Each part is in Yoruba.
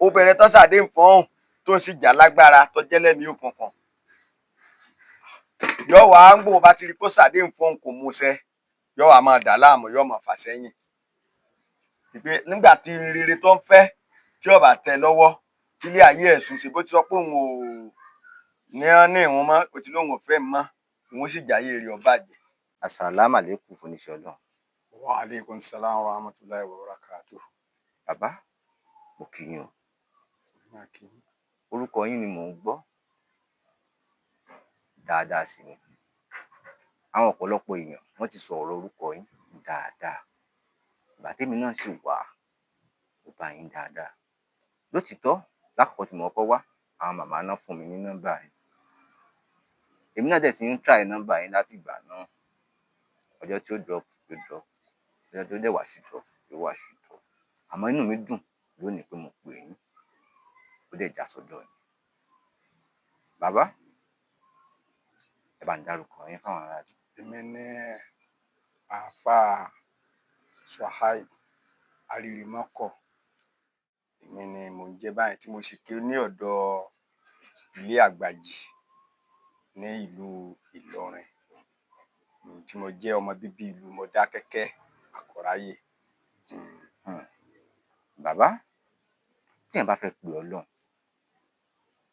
obìnrin tó ṣàdéhùn fún tó sì jà lágbára tó jẹ́ lẹ́mìí òkùnkùn yóò wá ń gbò bá ti rí kó ṣàdéhùn fún kò múṣẹ yóò wá máa dà láàmú yóò máa fà sẹ́yìn ìpè nígbà tí rere tó ń fẹ́ tí ó bá tẹ́ lọ́wọ́ tí ilé ayé ẹ̀sùn ṣe bó ti sọ pé òun ò ní ìwọ̀n mọ́ kò tí lóun ò fẹ́ mọ́ òun sì jáyé rí ọba jẹ. Assalamu alaikum fún oníṣẹ́ Ọlọ́run. Wa alaikum salam wa rahmatullahi wa barakatuh. Bàbá mo kí yín o. Orúkọ yín ni mò ń gbọ́ dáadáa sí ni. Àwọn ọ̀pọ̀lọpọ̀ èèyàn wọ́n ti sọ̀rọ̀ orúkọ yín dáadáa. Ìgbà tèmi náà sì wà ó bá yín dáadáa. Lótìítọ́ lákòókò tí mo kọ́kọ́ wá àwọn màmá náà fún mi ní nọ́mbà yín. Èmi náà dẹ̀ ti ń try nọ́mbà yín láti ìgbà náà. Ọjọ́ tí ó drop ló drop. Ọjọ́ tó dẹ̀ wá sí drop ló wá sí drop. Àmọ́ inú mi dùn lónìí pé mo pè yín. Ó dẹ̀ já sọ́dọ̀ yín. Bàbá ẹ bá ń dárúkọ yín fáwọn ará ilé. Èmi ni àáfàá Suhaib Aririmoko. Èmi ni mò ń jẹ́ báyìí tí mo sì ké ní ọ̀dọ̀ ilé Àgbàjì ní ìlú Ìlọrin tí mo jẹ́ ọmọ bíbí ìlú Mọdákẹ́kẹ́ Àkọ́ráyè. Bàbá tí èèyàn bá fẹ́ pe Ọlọ́run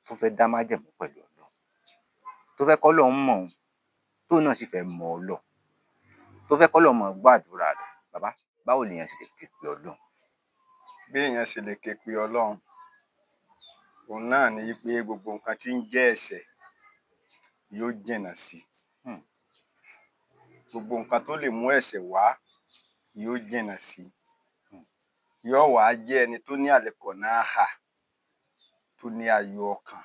tó fẹ́ dá májẹ̀mú pẹ̀lú Ọlọ́run tó fẹ́ kọ́ Ọlọ́run mọ̀ ọ́n tóun náà sì fẹ́ mọ Ọlọ́run tó fẹ́ kọ́ Ọlọ́run mọ̀ gbọ́ àdúrà rẹ̀ bàbá báwo lèèyàn sì lè ké pe Ọlọ́run. Bí èèyàn ṣe lè ké pe Ọlọ́run òun náà ni pé gbogbo nǹkan tí ń jẹ́ ẹ̀ṣẹ̀ yóò jìnnà sí. Gbogbo nǹkan tó lè mú ẹ̀ṣẹ̀ wá yóò jìnnà sí. Yóò wá jẹ́ ẹni tó ní àlekọ̀náhà tó ní ayọ̀ ọkàn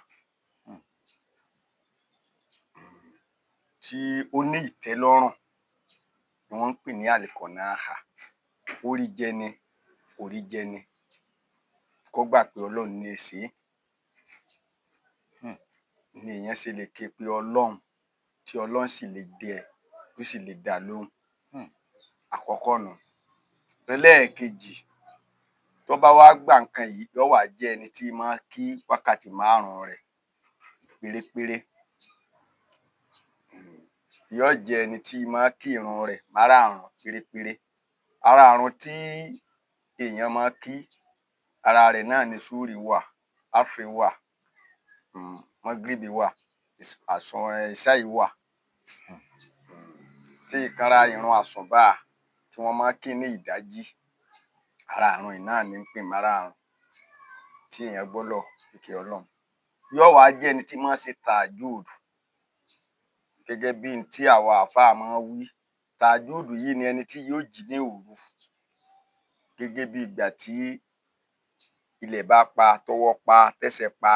tí ó ní ìtẹ́lọ́rùn ni wọ́n ń pè ní àlekọ̀náhà. Orí jẹni orí jẹni kó gbà pé Ọlọ́run ní í ṣe ni èèyàn ṣe lè ké pe Ọlọ́run tí Ọlọ́run sì lè dẹ tó sì lè dá lóhùn. Àkọ́kọ́ nù. Ẹlẹ́ẹ̀kejì tó bá wá gbà nǹkan yìí yóò wá jẹ́ ẹni tí máa kí wákàtí 5 rẹ̀ pérépéré. Yóò jẹ́ ẹni tí máa kí ìrun rẹ̀ 5 pérépéré. Ara ìrun tí èèyàn máa kí ara rẹ̀ náà ni súrì wà, áfírì wà, mágíríbì wà, ìṣáì wà. Tí ìkanra ìrun àsùnbà tí wọ́n máa kí ní ìdájí ara ìrun yìí náà ní ń pè 5 tí èèyàn gbọ́dọ̀ fi ké Ọlọ́run. Yóò wá jẹ́ ẹni tí máa ṣe tàjúd gẹ́gẹ́ bí n tí àwa àfáà máa wí. Tàjúd yìí ni ẹni tí yóò jí ní òru gẹ́gẹ́ bí ìgbà tí ilẹ̀ bá pa, tọwọ́ pa, tẹ́sẹ̀ pa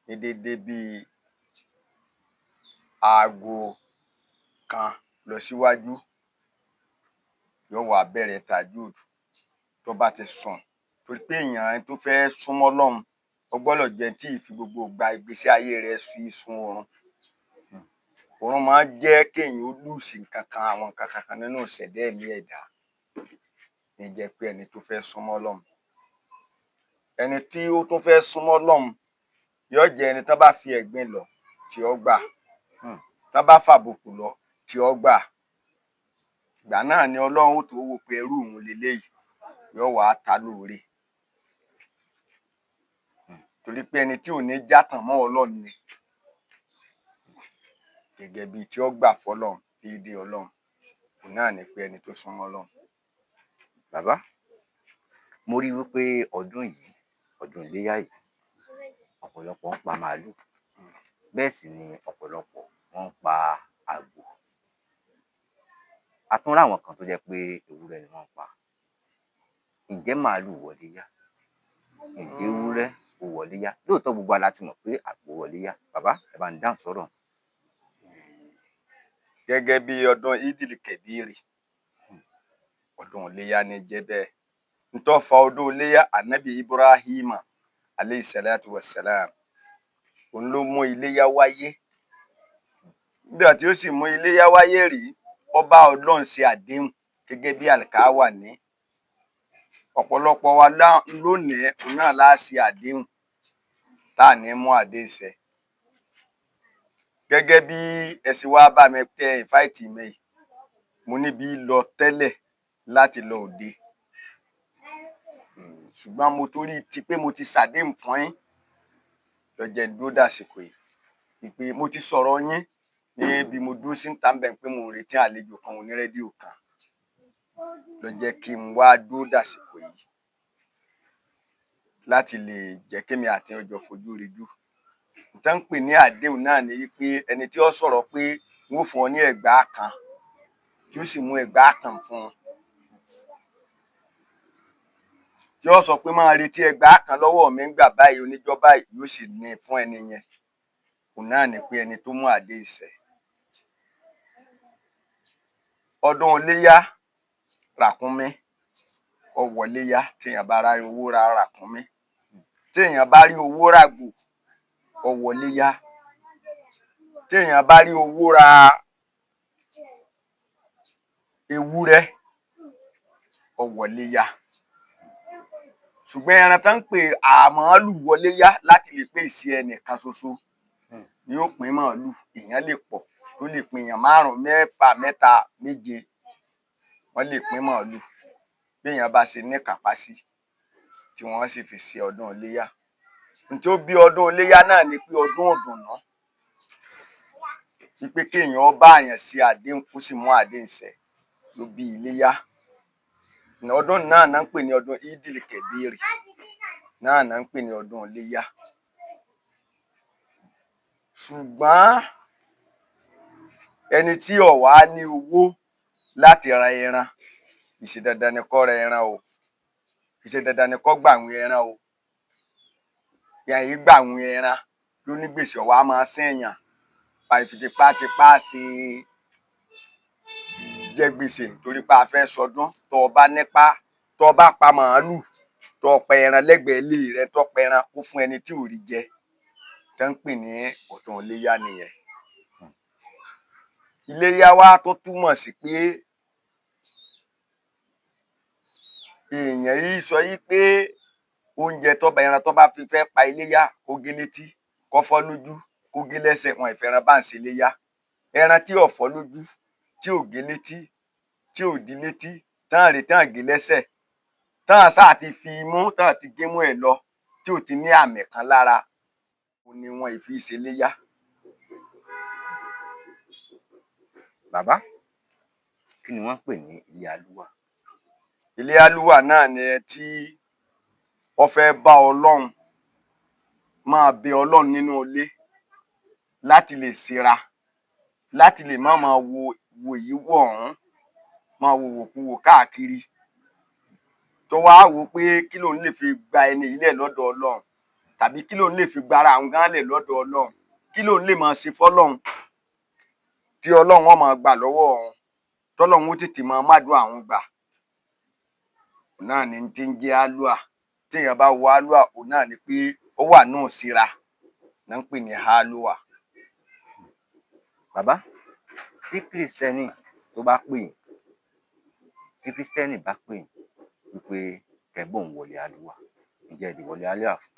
ní dédé bí aago 1 lọ síwájú. Yóò wá bẹ̀rẹ̀ tàjúd tó bá ti sùn torí pé èèyàn tó fẹ́ súnmọ́ Ọlọ́run ó gbọ́dọ̀ jẹ́ tí ì fi gbogbo ìgbà ìgbésí ayé rẹ̀ fi sun oorun. Oorun máa ń jẹ́ kéèyàn ó lùsì nǹkan kan àwọn nǹkan kan nínú ìṣẹ̀dá ẹ̀mí ẹ̀dá ní jẹ́ pé ẹni tó fẹ́ súnmọ́ Ọlọ́run. Ẹni tí ó tún fẹ́ súnmọ́ Ọlọ́run yóò jẹ́ ẹni tán bá fi ẹ̀gbin lọ̀ tí ó gbà, tán bá fàbùkù lọ̀ tí ó gbà. Ìgbà náà ni Ọlọ́run ó tó wò pé ẹrú òun leléyìí yóò wá ta lóore. Torí pé ẹni tí ò ní játàn mọ́ Ọlọ́run ni gẹ́gẹ́ bí tí ó gbà fọ́lọ́run déédéé Ọlọ́run òun náà ni pé ẹni tó súnmọ́ Ọlọ́run. Bàbá mo rí wípé ọdún yìí ọdún iléyá yìí ọ̀pọ̀lọpọ̀ ń pa màálù bẹ́ẹ̀ sì ni ọ̀pọ̀lọpọ̀ wọ́n ń pa àgbò. A tún ráwọn kan tó jẹ́ pé ewúrẹ́ ni wọ́n ń pa. Ǹjẹ́ màálù wọlé yá? Ǹjẹ́ ewúrẹ́ ó wọlé yá? Lóòótọ́ gbogbo wa la ti mọ̀ pé àgbò wọlé yá. Bàbá ẹ bá ń dáhùn sọ́rọ̀. Gẹ́gẹ́ bí ọdún Eid-el-Kabir ọdún iléyá ní jẹ́ bẹ́ẹ̀. N tó fa ọdún iléyá Ànábì Ibrahima alayhi salatu wassalam òun ló mú iléyá wáyé. Nígbà tí ó sì mú iléyá wáyé rí ó bá Ọlọ́run ṣe àdéhùn gẹ́gẹ́ bí àlìkáwà ní ọ̀pọ̀lọpọ̀ wa lónìí òun náà la ṣe àdéhùn tá à ní mú àdéhùn ṣẹ. Gẹ́gẹ́ bí ẹ ṣe wá bá mi tẹ invite mi yìí, mo níbi lọ tẹ́lẹ̀ láti lọ òde. Ṣùgbọ́n mo torí ti pé mo ti ṣàdéhùn fún yín ló jẹ́ dúró dàsìkò yìí. Ìpè mo ti sọ̀rọ̀ yín níbi mo dúró sí níta ńbẹ̀ pé mo ń retí àlejò kan oní rédíò kan ló jẹ́ kí n wá dúró dàsìkò yìí láti lè jẹ́ kémi àti ọjọ́ fojú rinjú. Nǹkan ń pè ní àdéhùn náà ni wípé ẹni tí ó sọ̀rọ̀ pé wọ́n fún ọ ní ẹgbàá kan tí ó sì mú ẹgbàá kan fún un, tí ó sọ pé máa retí ẹgbàá kan lọ́wọ́ mi ńgbà báyìí oníjọ́ báyìí yóò sì ní fún ẹni yẹn. Òun náà ni pé ẹni tó mú àdéhùn ṣẹ. Ọdún iléyá ràkúnmí ó wọléyá téèyàn bá rí owó ra ràkúnmí, téèyàn bá rí owó ràgbò ó wọléyá, téèyàn bá rí owó ra ewúrẹ́ ó wọléyá. Ṣùgbọ́n ẹran tán ń pè màálù wọléyá láti lè pé ìṣe ẹnìkan ṣoṣo ni ó pín màálù. Èèyàn lè pọ̀ tó lè pín èèyàn 5, 6, 7, méje wọ́n lè pín màálù béèyàn bá ṣe níkàápá sí tí wọ́n sì fi ṣe ọdún iléyá. N tó bí ọdún iléyá náà ni pé ọdún ìdùnnú, wípé kéèyàn ó bá èèyàn ṣe àdéhùn kó sì mú àdéhùn ṣẹ ló bí iléyá. Ọdún náà ń pè ní ọdún Eidil Kebiri náà ń pè ní ọdún iléyá. Ṣùgbọ́n ẹni tí ò wá ní owó láti ra ẹran, kì í ṣe dandan ni kó ra ẹran o, kì í ṣe dandan ni kó gbàwìn ẹran o. Èèyàn gbàwìn ẹran lónígbèsè ó wá máa séèyàn àìfi tipátipá ṣe jẹ gbèsè torí pé a fẹ́ sọdún. Tó o bá nípá, tó o bá pa màálù, tó o pa ẹran lẹ́gbẹ̀ẹ́ ilé rẹ, tó o pa ẹran kó fún ẹni tí ò rí jẹ, tán ń pè ní ọdún iléyá nìyẹn. Iléyá wá tó túmọ̀ sí pé èèyàn yìí sọ yí pé oúnjẹ ẹran tó bá fi fẹ́ pa iléyá kó gé létí, kó fọ́ lójú, kó gé lẹ́sẹ̀, wọn ìfẹ́ràn bá ń ṣe iléyá. Ẹran tí ò fọ́ lójú, tí ò gé létí, tí ò dí létí, tán gé lẹ́sẹ̀, tán sáà ti fi imú, tán ti gémú ẹ̀ lọ, tí ò ti ní àmì kan lára, òun ni wọn ì fi ṣe iléyá. Bàbá, kí ni wọ́n ń pè ní ilé alúwà? Ilé alúwà náà ni ẹni tí ó fẹ́ bá Ọlọ́run máa bẹ Ọlọ́run nínú ilé láti lè ṣera, láti lè má máa wo èyí wò ọ̀hún, máa wo wòkuwò káàkiri, tó wá wò ó pé kí lòun lè fi gba ẹni yìí lẹ̀ lọ́dọ̀ Ọlọ́run, tàbí kí lòun lè fi gbara òun gan lẹ̀ lọ́dọ̀ Ọlọ́run, kí lòun lè máa ṣe fọ́lọ́run tí Ọlọ́run ó máa gbà lọ́wọ́ òun, tọ́lọ́run ó tètè máa mádùá òun gbà. Òun náà ni tí ń jẹ́ álúà. Téèyàn bá wo álúà, òun náà ni pé ó wà nínú ìṣera ná ń pè ní álúà. Bàbá, tí Kristẹni tó bá pè yín, tí Kristẹni bá pè yín wípé kẹ́ bóun wọlé alúwà, ǹjẹ́ ẹ lè wọlé alúwà fún?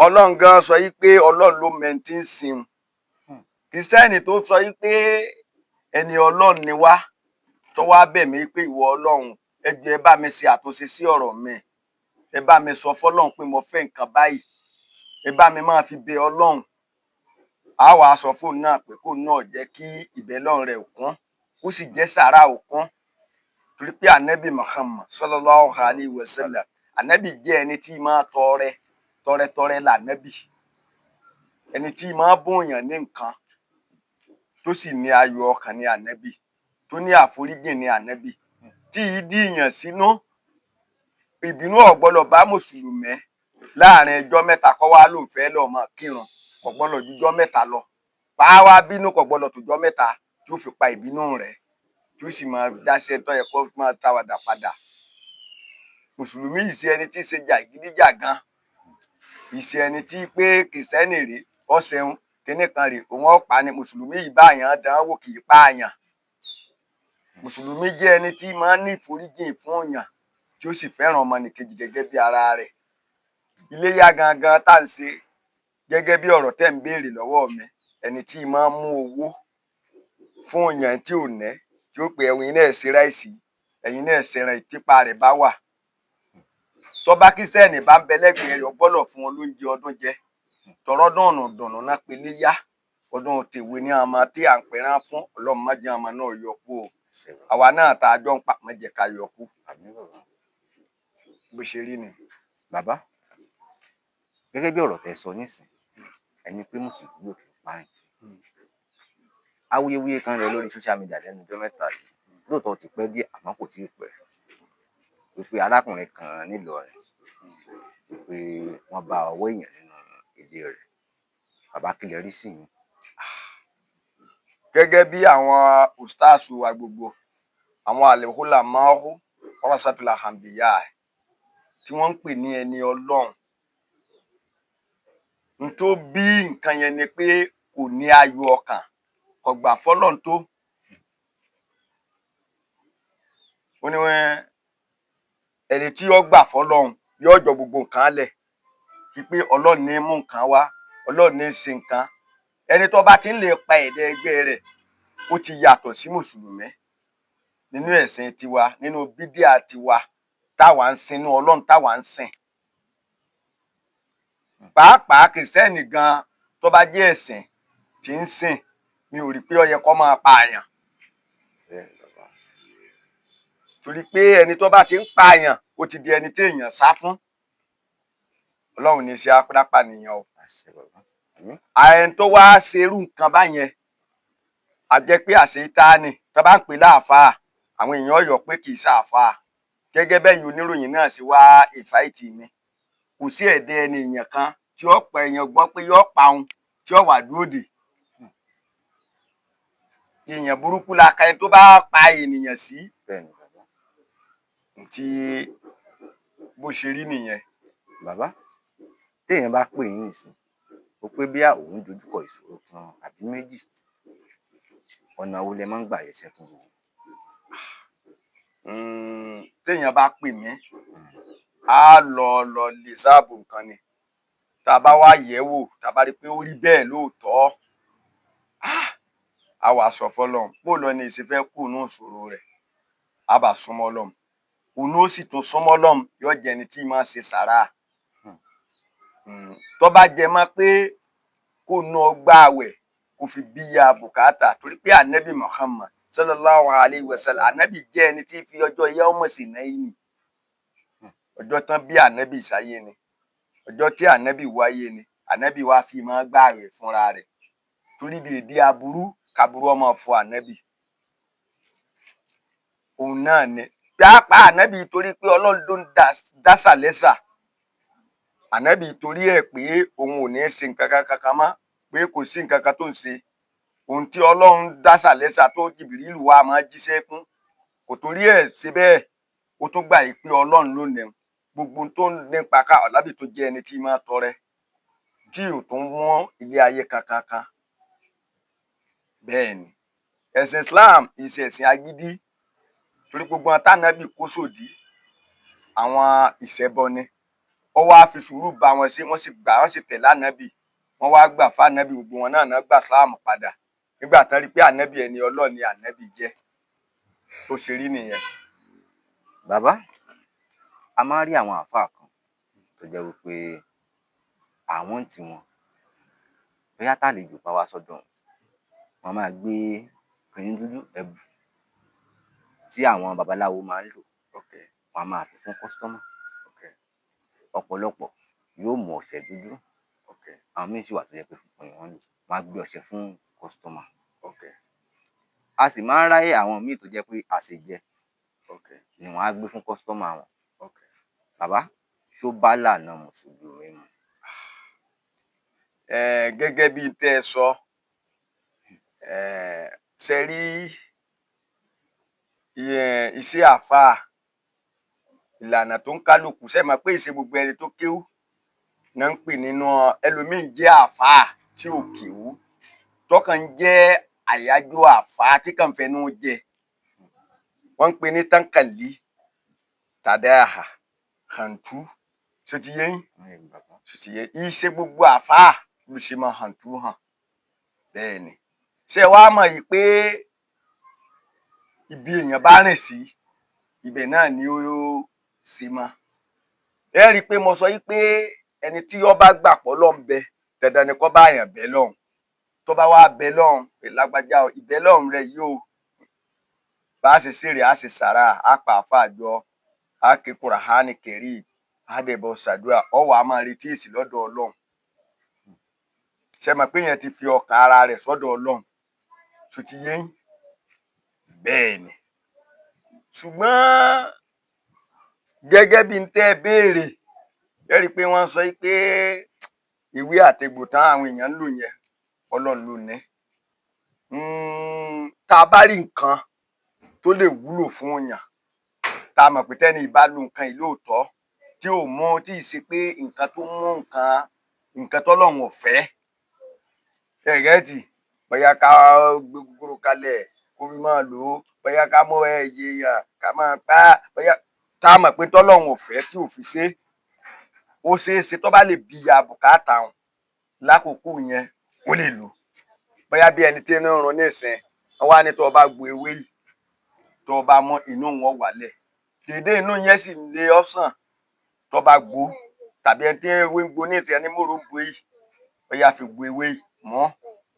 Ọlọ́run gan sọ yí pé Ọlọ́run ló mẹni tí ń sìn. Kristẹni tó sọ yí pé ẹni Ọlọ́run ni wá, tó wá bẹ̀ mí pé ìwọ Ọlọ́run, ẹ jọ̀ọ́ ẹ bá mi ṣe àtúnṣe sí ọ̀rọ̀ mi, ẹ bá mi sọ fọ́lọ́run pé mo fẹ́ nǹkan báyìí, ẹ bá mi máa fi bẹ Ọlọ́run. A wá sọ fóun náà pé kóun náà jẹ́ kí ìbẹ́lọ́run rẹ̀ ó kún, kó sì jẹ́ sàárà ó kún. Torí pé ànábì Muhammad sallallahu alaihi wasallam, ànábì jẹ́ ẹni tí máa tọrẹ lànábì, ẹni tí máa bóyàn ní nǹkan tó sì ní ayọ̀ ọkàn ní ànábì, tó ní àforíjìn ní ànábì, tí ì dìyàn sínú. Ìbínú ò gbọdọ̀ bá mùsùlùmí láàrin ọjọ́ mẹ́ta kó wá lóun fẹ́ lọ́ọ́ máa kírun, kò gbọdọ̀ ju ọjọ́ mẹ́ta lọ. Bá wá bínú kò gbọdọ̀ tó ọjọ́ mẹ́ta tí ó fi pa ìbínú rẹ̀, tí ó sì máa dáṣẹ́ tó yẹ kó máa táwàdà padà. Mùsùlùmí yìí ṣe ẹni tí ń ṣe jàgídíjàgan, ìṣe ẹni tí pé Kìrìsìtẹ́nì rèé, ó ṣeun kíní kan rèé, òun ó pa ni. Mùsùlùmí yìí bá àyàn dán wò, kì í pààyàn. mùsùlùmí jẹ́ ẹni tí máa ń ní ìforíjìn fún èèyàn tí ó sì fẹ́ràn ọmọnìkejì gẹ́gẹ́ bí ara rẹ̀. Iléyá gangan tá ń ṣe gẹ́gẹ́ bí ọ̀rọ̀ tẹ́ ń béèrè lọ́wọ́ mi, ẹni tí máa ń mú owó fún èèyàn tí ò ní, tí ó pe ẹ̀yin náà ṣe ráìsì, ẹ̀yin náà ṣẹran ìtípa rẹ̀ bá wà. Tọ́ba Kírísítẹ́nì bá ń bẹ lẹ́gbẹ̀ẹ́ rẹ̀, ó gbọ́dọ̀ fún wọn lóúnjẹ ọdún jẹ. Tọrọ dùnnù náà pe léyá. Ọdún tèwe ní àmọ́ tí à ń pẹran fún Ọlọ́run má jẹ́ àmọ́ náà yọkú o. Àwa náà tá a jọ ń pa má jẹ́ ká yọkú. Bó ṣe rí ni. Bàbá, gẹ́gẹ́ bí ọ̀rọ̀ tẹ́ sọ nísìn, ẹni pé mùsùlùmí ò kì í pààyàn. Awuyewuye kan rẹ lórí social media lẹ́nu ọjọ́ mẹ́ta yìí. Lóòótọ́ ó ti pẹ́ díẹ̀ àmọ́ kò tíì pẹ́. Wípé arákùnrin kan nílọrin, wípé wọ́n bá ọwọ́ èèyàn nínú ilé rẹ̀. Bàbá kí lẹ rí sí yín? Gẹ́gẹ́ bí àwọn ustaasu wa gbogbo, àwọn àlèhùlà máàhù warasatul anbiya tí wọ́n ń pè ní ẹni Ọlọ́run. N tó bí nǹkan yẹn ni pé kò ní ayọ̀ ọkàn, kò gbà fọ́lọ́run tó. Ó ní ẹni tí ó gbà fọ́lọ́run yóò jọ gbogbo nǹkan lẹ̀. Wípé Ọlọ́run ní mú nǹkan wá, Ọlọ́run ní ṣe nǹkan. Ẹni tó bá ti ń lè pa ẹ̀dá ẹgbẹ́ rẹ̀, ó ti yàtọ̀ sí mùsùlùmí. Nínú ẹ̀sìn tiwa, nínú bídíà tiwa, táwa ń sin, inú Ọlọ́run táwa ń sìn. Pàápàá Kìrìsìtẹ́nì gan tó bá jẹ́ ẹ̀sìn tí ń sìn, mi ò rí pé ó yẹ kó máa pààyàn. Torí pé ẹni tó bá ti ń pààyàn, ó ti di ẹni tí èèyàn sá fún. Ọlọ́run ní ṣe apárápá nìyẹn o. Ẹni tó wá ṣerú nǹkan báyẹn, a jẹ́ pé àṣetáànì tó bá ń pè láàfáà, àwọn èèyàn yọ̀ pé kì í ṣàfáà. Gẹ́gẹ́ bẹ́yìn oníròyìn náà ṣe wá ìfáìtì mi. Kò sí ẹ̀dá ẹni èèyàn kan tí ó pa èèyàn gbọ́ pé yóò pa òun tí ó wà dúró dè. Èèyàn burúkú la ka ẹni tó bá pa ènìyàn sí. Tí bó ṣe rí nìyẹn. Bàbá, téèyàn bá pè yín nísìn, ó pé bí òun dojúkọ ìṣòro kan àbí méjì, ọ̀nà wo lẹ máa ń gbà yẹsẹ̀ fún wọn? Téèyàn bá pè mí, á lọ lè sáàbù nǹkan ni. Tá a bá wá yẹ̀ wò, tá a bá rí pé ó rí bẹ́ẹ̀ lóòótọ́, a wá sọ fọ́lọ́run bó lọ ní ìṣe fẹ́ kú nínú ìṣòro rẹ̀. A bá súnmọ́ Ọlọ́run. Òun ó sì tún súnmọ́ Ọlọ́run, yóò jẹ́ ẹni tí máa ṣe sàrà. Tó bá jẹ mọ́ pé kó ná gbààwẹ̀ kó fi bíyà bùkátà, torí pé ànábì Muhammad sallallahu alayhi wa sallam, ànábì jẹ́ ẹni tí fi ọjọ́ yawma sinayni, ọjọ́ tán bí ànábì sáyé ni, ọjọ́ tí ànábì wáyé ni, ànábì wá fi máa gbààwẹ̀ fúnra rẹ̀. Torí dèédé aburú kaburú ọmọ fọ ànábì. Òun náà ni pàápàá ànábì torí pé Ọlọ́run ló ń dásà lẹ́sà. Ànábì torí ẹ̀ pé òun ò ní ṣe nǹkan kankan mọ́, pé kò sí nǹkan kan tó ń ṣe. Ohun tí Ọlọ́run dásà lẹ́sà tó Jìbìrìlù wá máa jíṣẹ́ fún, kò torí ẹ̀ ṣe bẹ́ẹ̀. Ó tún gbà yìí pé Ọlọ́run ló nẹ̀ gbogbo tó ń nípa ká ọ̀lábì tó jẹ́ ẹni tí máa tọrẹ, tí ò tún mú ilé ayé kankan. Bẹ́ẹ̀ ni, ẹ̀sìn Islam ìṣẹ̀sìn agídí. Torí gbogbo àwọn tánàbì kó sòdí, àwọn ìṣẹbọ ni. Ó wá fi sùúrù bá wọn ṣe, wọ́n sì gbà, wọ́n sì tẹ̀lé ànábì. Wọ́n wá gbà fún ànábì, gbogbo wọn náà gbà Islam padà. Nígbà tán rí pé ànábì ẹni Ọlọ́run ni ànábì jẹ́. Tó ṣe rí nìyẹn. Bàbá, a máa ń rí àwọn àáfàá kan tó jẹ́ wípé àwọn ń tiwọn, bóyá tálejò bá wá sọ́dọ̀ wọn máa gbé kìnní dúdú ẹ̀bù tí àwọn babaláwo máa ń lò, wọn máa fi fún kọ́sítọ́mà. Ọ̀pọ̀lọpọ̀ yóò mú ọṣẹ dúdú, àwọn míì sì wà tó jẹ́ pé funfun ni wọ́n lò, wọ́n á gbé ọṣẹ fún kọ́sítọ́mà. A sì máa ń ráyè àwọn míì tó jẹ́ pé àṣejẹ ni wọ́n á gbé fún kọ́sítọ́mà wọn. Bàbá, ṣó bá lànà mùsùlùmí mu? Gẹ́gẹ́ bí tẹ́ ẹ sọ, ṣe rí iṣẹ́ àáfàá, ìlànà tó ń kálukú, ṣe mọ̀ pé ìṣe gbogbo ẹni tó kéwú náà ń pè nínú ẹlòmíín jẹ́ àáfàá tí ò kéwú, tọkàn jẹ́ àyájọ́ àáfàá tí kàn fẹnu jẹ. wọ́n ń pè ní táǹkàlí tàdáhà hàǹtú ṣó ti yé yín ṣó ti yé iṣẹ́ gbogbo àfáà ló ṣe máa hàǹtú hàn bẹ́ẹ̀ ni ṣé ẹ wá mọ̀ yìí pé ibi èèyàn bá rìn sí ibẹ̀ náà ni ó sì mọ́ ẹ rí i pé mo sọ yìí pé ẹni tí ó bá gbà pọ̀ lọ́n bẹ dandan ni kó bá yàn bẹ́ lọ́hùn tó bá wá bẹ lọ́hùn pé lágbájá ìbẹ́ lọ́hùn rẹ yìí ó bá a ṣe ṣèrè á ṣe sàrà á pa àfáà jọ á ké Kùránì kẹrí á dẹ̀ bọ́ ṣàdúrà ọwọ́ a máa retí èsì lọ́dọ̀ Ọlọ́run ṣe mọ̀ pé yẹn ti fi ọkàn ara rẹ̀ sọ́dọ̀ Ọlọ́run tó ti yé yín bẹ́ẹ̀ ni ṣùgbọ́n gẹ́gẹ́ bí n tẹ́ béèrè ẹ rí i pé wọ́n sọ pé ìwé àtegbò tán àwọn èèyàn ń lò yẹn Ọlọ́run ló ní tá a bá rí nǹkan tó lè wúlò fún èèyàn tá a mọ̀ pé tẹ́ni ìbá lo nǹkan yìí lóòótọ́ tí ò mú tí ì ṣe pé nǹkan tó mú nǹkan tọ́lọ́run ò fẹ́ ẹ̀gẹ́tì bóyá ká gbé gúgúrú kalẹ̀ kó fi máa lò ó bóyá ká mú ẹyẹ yàn ká máa pa á bóyá tá a mọ̀ pé tọ́lọ́run ò fẹ́ tí ò fi ṣe ó ṣeé ṣe tó bá lè bí ya bùkátà wọn lákòókò yẹn ó lè lò bóyá bí ẹni tí ń rún nísìn wọn wá ní tó o bá gbo ewé yìí tó o bá mú inú wọn wálẹ̀ dédé inú yẹn sì lè ọsàn tó bá gbó tàbí ẹni tí ewé ń gbó nísìn ẹni mòró gbó yìí bóyá fi gbo ewé yìí mọ́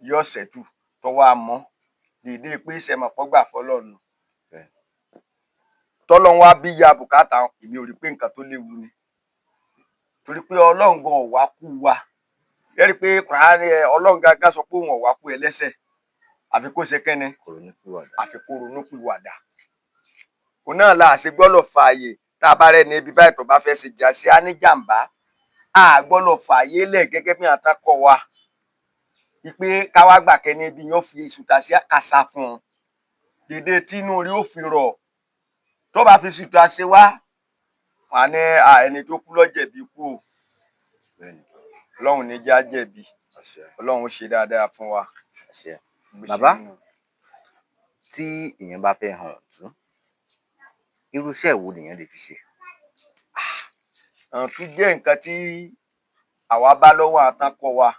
yóò ṣẹ́tù tó wá mọ́ dédé pé ìṣẹ̀mọ̀ pọ́gbà fọlọ́run tọ́lọ́run wá bí ya bùkátà èmi ò rí pé nǹkan tó léwu ni torí pé Ọlọ́run gan ọ̀wá kú wa ẹ rí i pé Kùránì Ọlọ́run gangan sọ pé òun ọ̀wá kú ẹlẹ́ṣẹ̀ àfi kó ṣe kẹ́ni àfi kó ronúpìwàdà òun náà la ṣe gbọ́dọ̀ fààyè tá a bá rẹ́ni ibi báyìí tó bá fẹ́ ṣe jà sí aníjàmbá a gbọ́dọ̀ fààyè lẹ̀ gẹ́gẹ́ bí àtàkọ́ wa ìpè káwá gbà kẹ́ni ibi yẹn ó fi ìṣùtà sí àkàsà fún un dédé tí inú rí ó fi rọ̀ tó bá fi ìṣùtà ṣe wá wà ní ẹni tó kú lọ́jẹ̀bi kú o Ọlọ́run ní já jẹ̀bi Ọlọ́run ṣe dáadáa fún wa. Bàbá tí èèyàn bá fẹ́ hàn ọ̀tún irú iṣẹ́ wo lèèyàn lè fi ṣe. Ọ̀tún jẹ́ nǹkan tí àwa bá lọ́wọ́ àtàkọ́ wa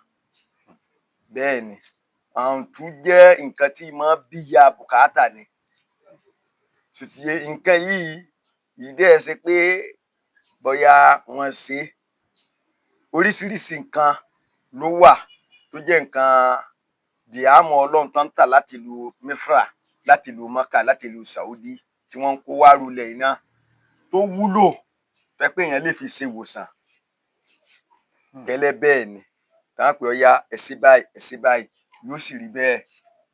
bẹ́ẹ̀ ni ọ̀tún jẹ́ nǹkan tí máa bí ya bùkátà ni ṣùtìyẹ nǹkan yìí dẹ́ ṣe pé bóyá wọ́n ṣe oríṣiríṣi nǹkan ló wà tó jẹ́ nǹkan dìámọ̀ Ọlọ́run tó ń tà láti ìlú Misra láti ìlú Maka láti ìlú Saudi tí wọ́n ń kó wá rulẹ̀ iná tó wúlò pé èèyàn lè fi ṣe ìwòsàn gẹ́lẹ́ bẹ́ẹ̀ ni táwọn pè ọ ya ẹ̀sìn báyìí yóò sì rí bẹ́ẹ̀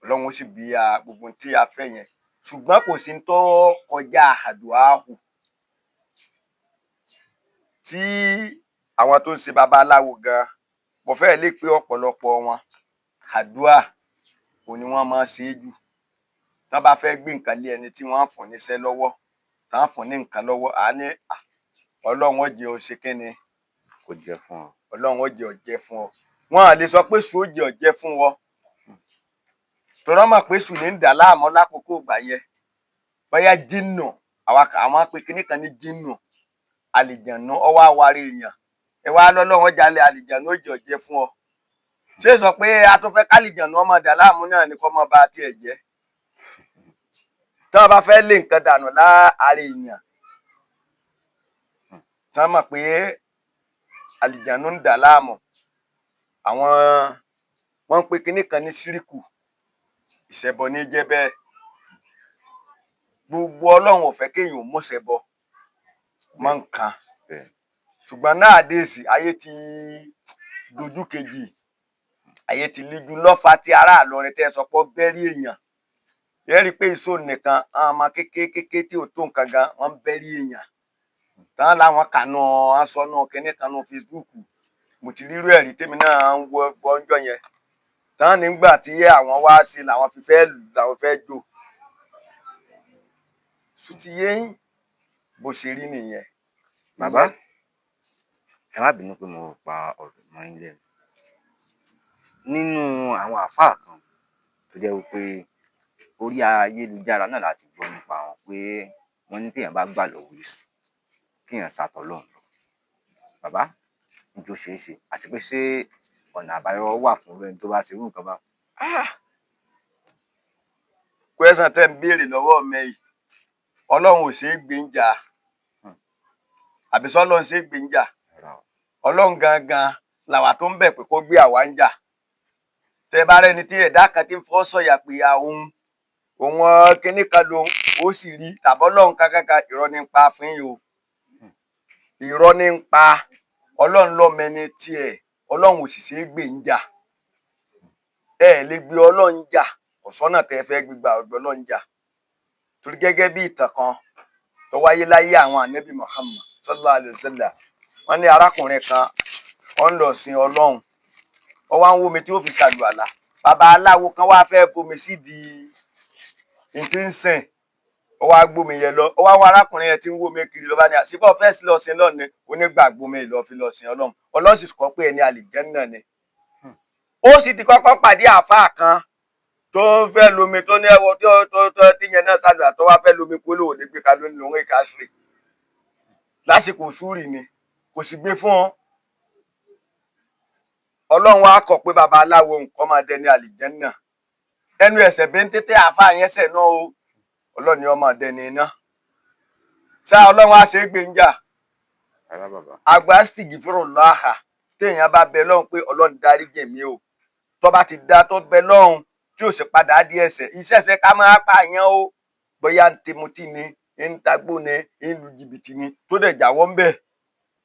Ọlọ́run ó sì bí gbogbo tí a fẹ́ yẹn ṣùgbọ́n kò sí tó kọjá àdúàhù tí àwọn tó ń ṣe babaláwo gan mo fẹ́ lè pé ọ̀pọ̀lọpọ̀ wọn àdúà òun ni wọ́n máa ṣe é jù tí wọ́n bá fẹ́ gbé nǹkan lé ẹni tí wọ́n fún níṣẹ́ lọ́wọ́ tí wọ́n fún ní nǹkan lọ́wọ́ à ní Ọlọ́run ó jẹ́ ó ṣe kíni kò jẹ́ fún ọ Ọlọ́run ó jẹ́ ó jẹ́ fún ọ wọn à lè sọ pé sùn ó jẹ́ ó jẹ́ fún ọ tọ́rọ́ mọ̀ pé sùn ní ń dà láàmú lákòókò ìgbà yẹn bóyá jínù àwọn pé kíní kan ní jínù àlìjànú ọwọ́ àwárí èèyàn ẹ wá lọ́lọ́run ọjà lẹ àlìjànú ó jẹ́ ó jẹ́ fún ọ ṣé sọ pé a tó fẹ́ kálìjànú ọmọ dà láàmú náà ni kò mọ bá tiẹ̀ jẹ́ tí wọ́n bá fẹ́ lé nǹkan dànù láàárín èèyàn tí wọ́n mọ̀ pé àlìjànú ń dà láàmú àwọn wọ́n ń pe kinní kan ní ṣíríkù ìṣẹbọ ní jẹ́ bẹ́ẹ̀ gbogbo Ọlọ́run ò fẹ́ kéèyàn ò mọ̀ṣẹbọ mọ́ nǹkan ṣùgbọ́n nowadays ayé ti dojú kejì ayé ti líjú lọ́fà tí ará Ìlọrin tẹ́ sọ pé bẹ́rí èèyàn ẹ rí i pé ìṣó nìkan àwọn ọmọ kékeré tí ò tó nǹkan gan wọ́n ń bẹ́rí èèyàn tán láwọn kànú aṣọ náà kínní kanú Facebook mo ti rírú ẹ̀rí tèmi náà ń wọ ọjọ́ yẹn tán nígbà tí àwọn wá sí làwọn fẹ́ jò ṣùtì yẹn bó ṣe rí nìyẹn. Bàbá ẹ má bínú pé mo pa ọ̀rọ̀ mọ́ yín lẹ́nu nínú àwọn àáfàá kan tó jẹ́ wípé orí ayélujára náà láti gbọ́ nípa wọn pé wọ́n ní téèyàn bá gbà lọ́wọ́ èṣù kéèyàn sá tọlọ́run lọ. Bàbá, ǹjẹ́ ó ṣeé ṣe àti pé ṣé ọ̀nà àbáyọ wà fún ẹni tó bá ṣe irú nǹkan báun? Question tẹ́ ń béèrè lọ́wọ́ mi yìí, Ọlọ́run ò ṣeé gbé níjà àbí ṣọ́lọ́run ṣeé gbé níjà? Ọlọ́run gangan làwa tó ń bẹ̀ pé kó gbé àwa níjà. Tẹ́ bá rẹ́ni tí ẹ̀dá kan tí ń fọwọ́ sọ̀yà pé òun kinní kan lòun ó sì rí tàbí Ọlọ́run kankan, irọ́ ní ń pa fún yín o. Irọ́ ní ń pa. Ọlọ́run lọ́mọ ẹni tiẹ̀, Ọlọ́run ò sì ṣeé gbé níjà. Ẹ lè gbé Ọlọ́run jà, kò sọ́nà tẹ́ fẹ́ gbégbá ọgbẹ́ Ọlọ́run jà. Torí gẹ́gẹ́ bí ìtàn kan tó wáyé láyé àwọn ànábì Muhammad sallallahu alaihi wasallam, wọ́n ní arákùnrin kan ó ń lọ sin Ọlọ́run, ó wá ń wómi tí ó fi ṣàlùwàlá. Bàbá aláwo kan wá fẹ́ bomi sídìí n tí ń sìn, ó wá gbómi yẹn lọ, ó wá wá arákùnrin yẹn tí ń wómi kiri lọ bá ní àṣìbọ̀ fẹ́ sí lọ sin Ọlọ́run ni, onígbàgbómi lọ fi lọ sin Ọlọ́run. Ọlọ́run sì kọ́ pé ẹni àlìjẹ́nnà ni. Ó sì ti kọ́kọ́ pàdé àáfàá kan tó ń fẹ́ lomi tó ní ẹwọ tó tíyẹn náà ṣàdùà tó wá fẹ́ lomi kó lóò lè gbé ka lónìí lòun èka ṣe lásìkò súrì ni kò sì gbé fún ọ. Ọlọ́run wá kọ̀ pé bàbá aláwo nǹkan máa dẹni àlìjẹ́nnà. Ẹnu ẹ̀ṣẹ̀ bẹ́ńtété àáfàá yẹn ṣẹ̀ náà o. Ọlọ́run ni ó máa dẹni iná. Ṣá Ọlọ́run á ṣe é gbé níjà? Àgbà astaghfirullah téèyàn bá bẹ lọ́hùn pé Ọlọ́run dáríjì mí o, tó bá ti dá tó bẹ lọ́hùn tí ò sì padà á di ẹ̀ṣẹ̀, ìṣẹ̀ṣẹ̀ ká máa pààyàn o, bóyá ń temutí ni, ń tagbó ni, ń lu jìbìtì ni, tó dẹ̀ jáwọ́ ń bẹ̀.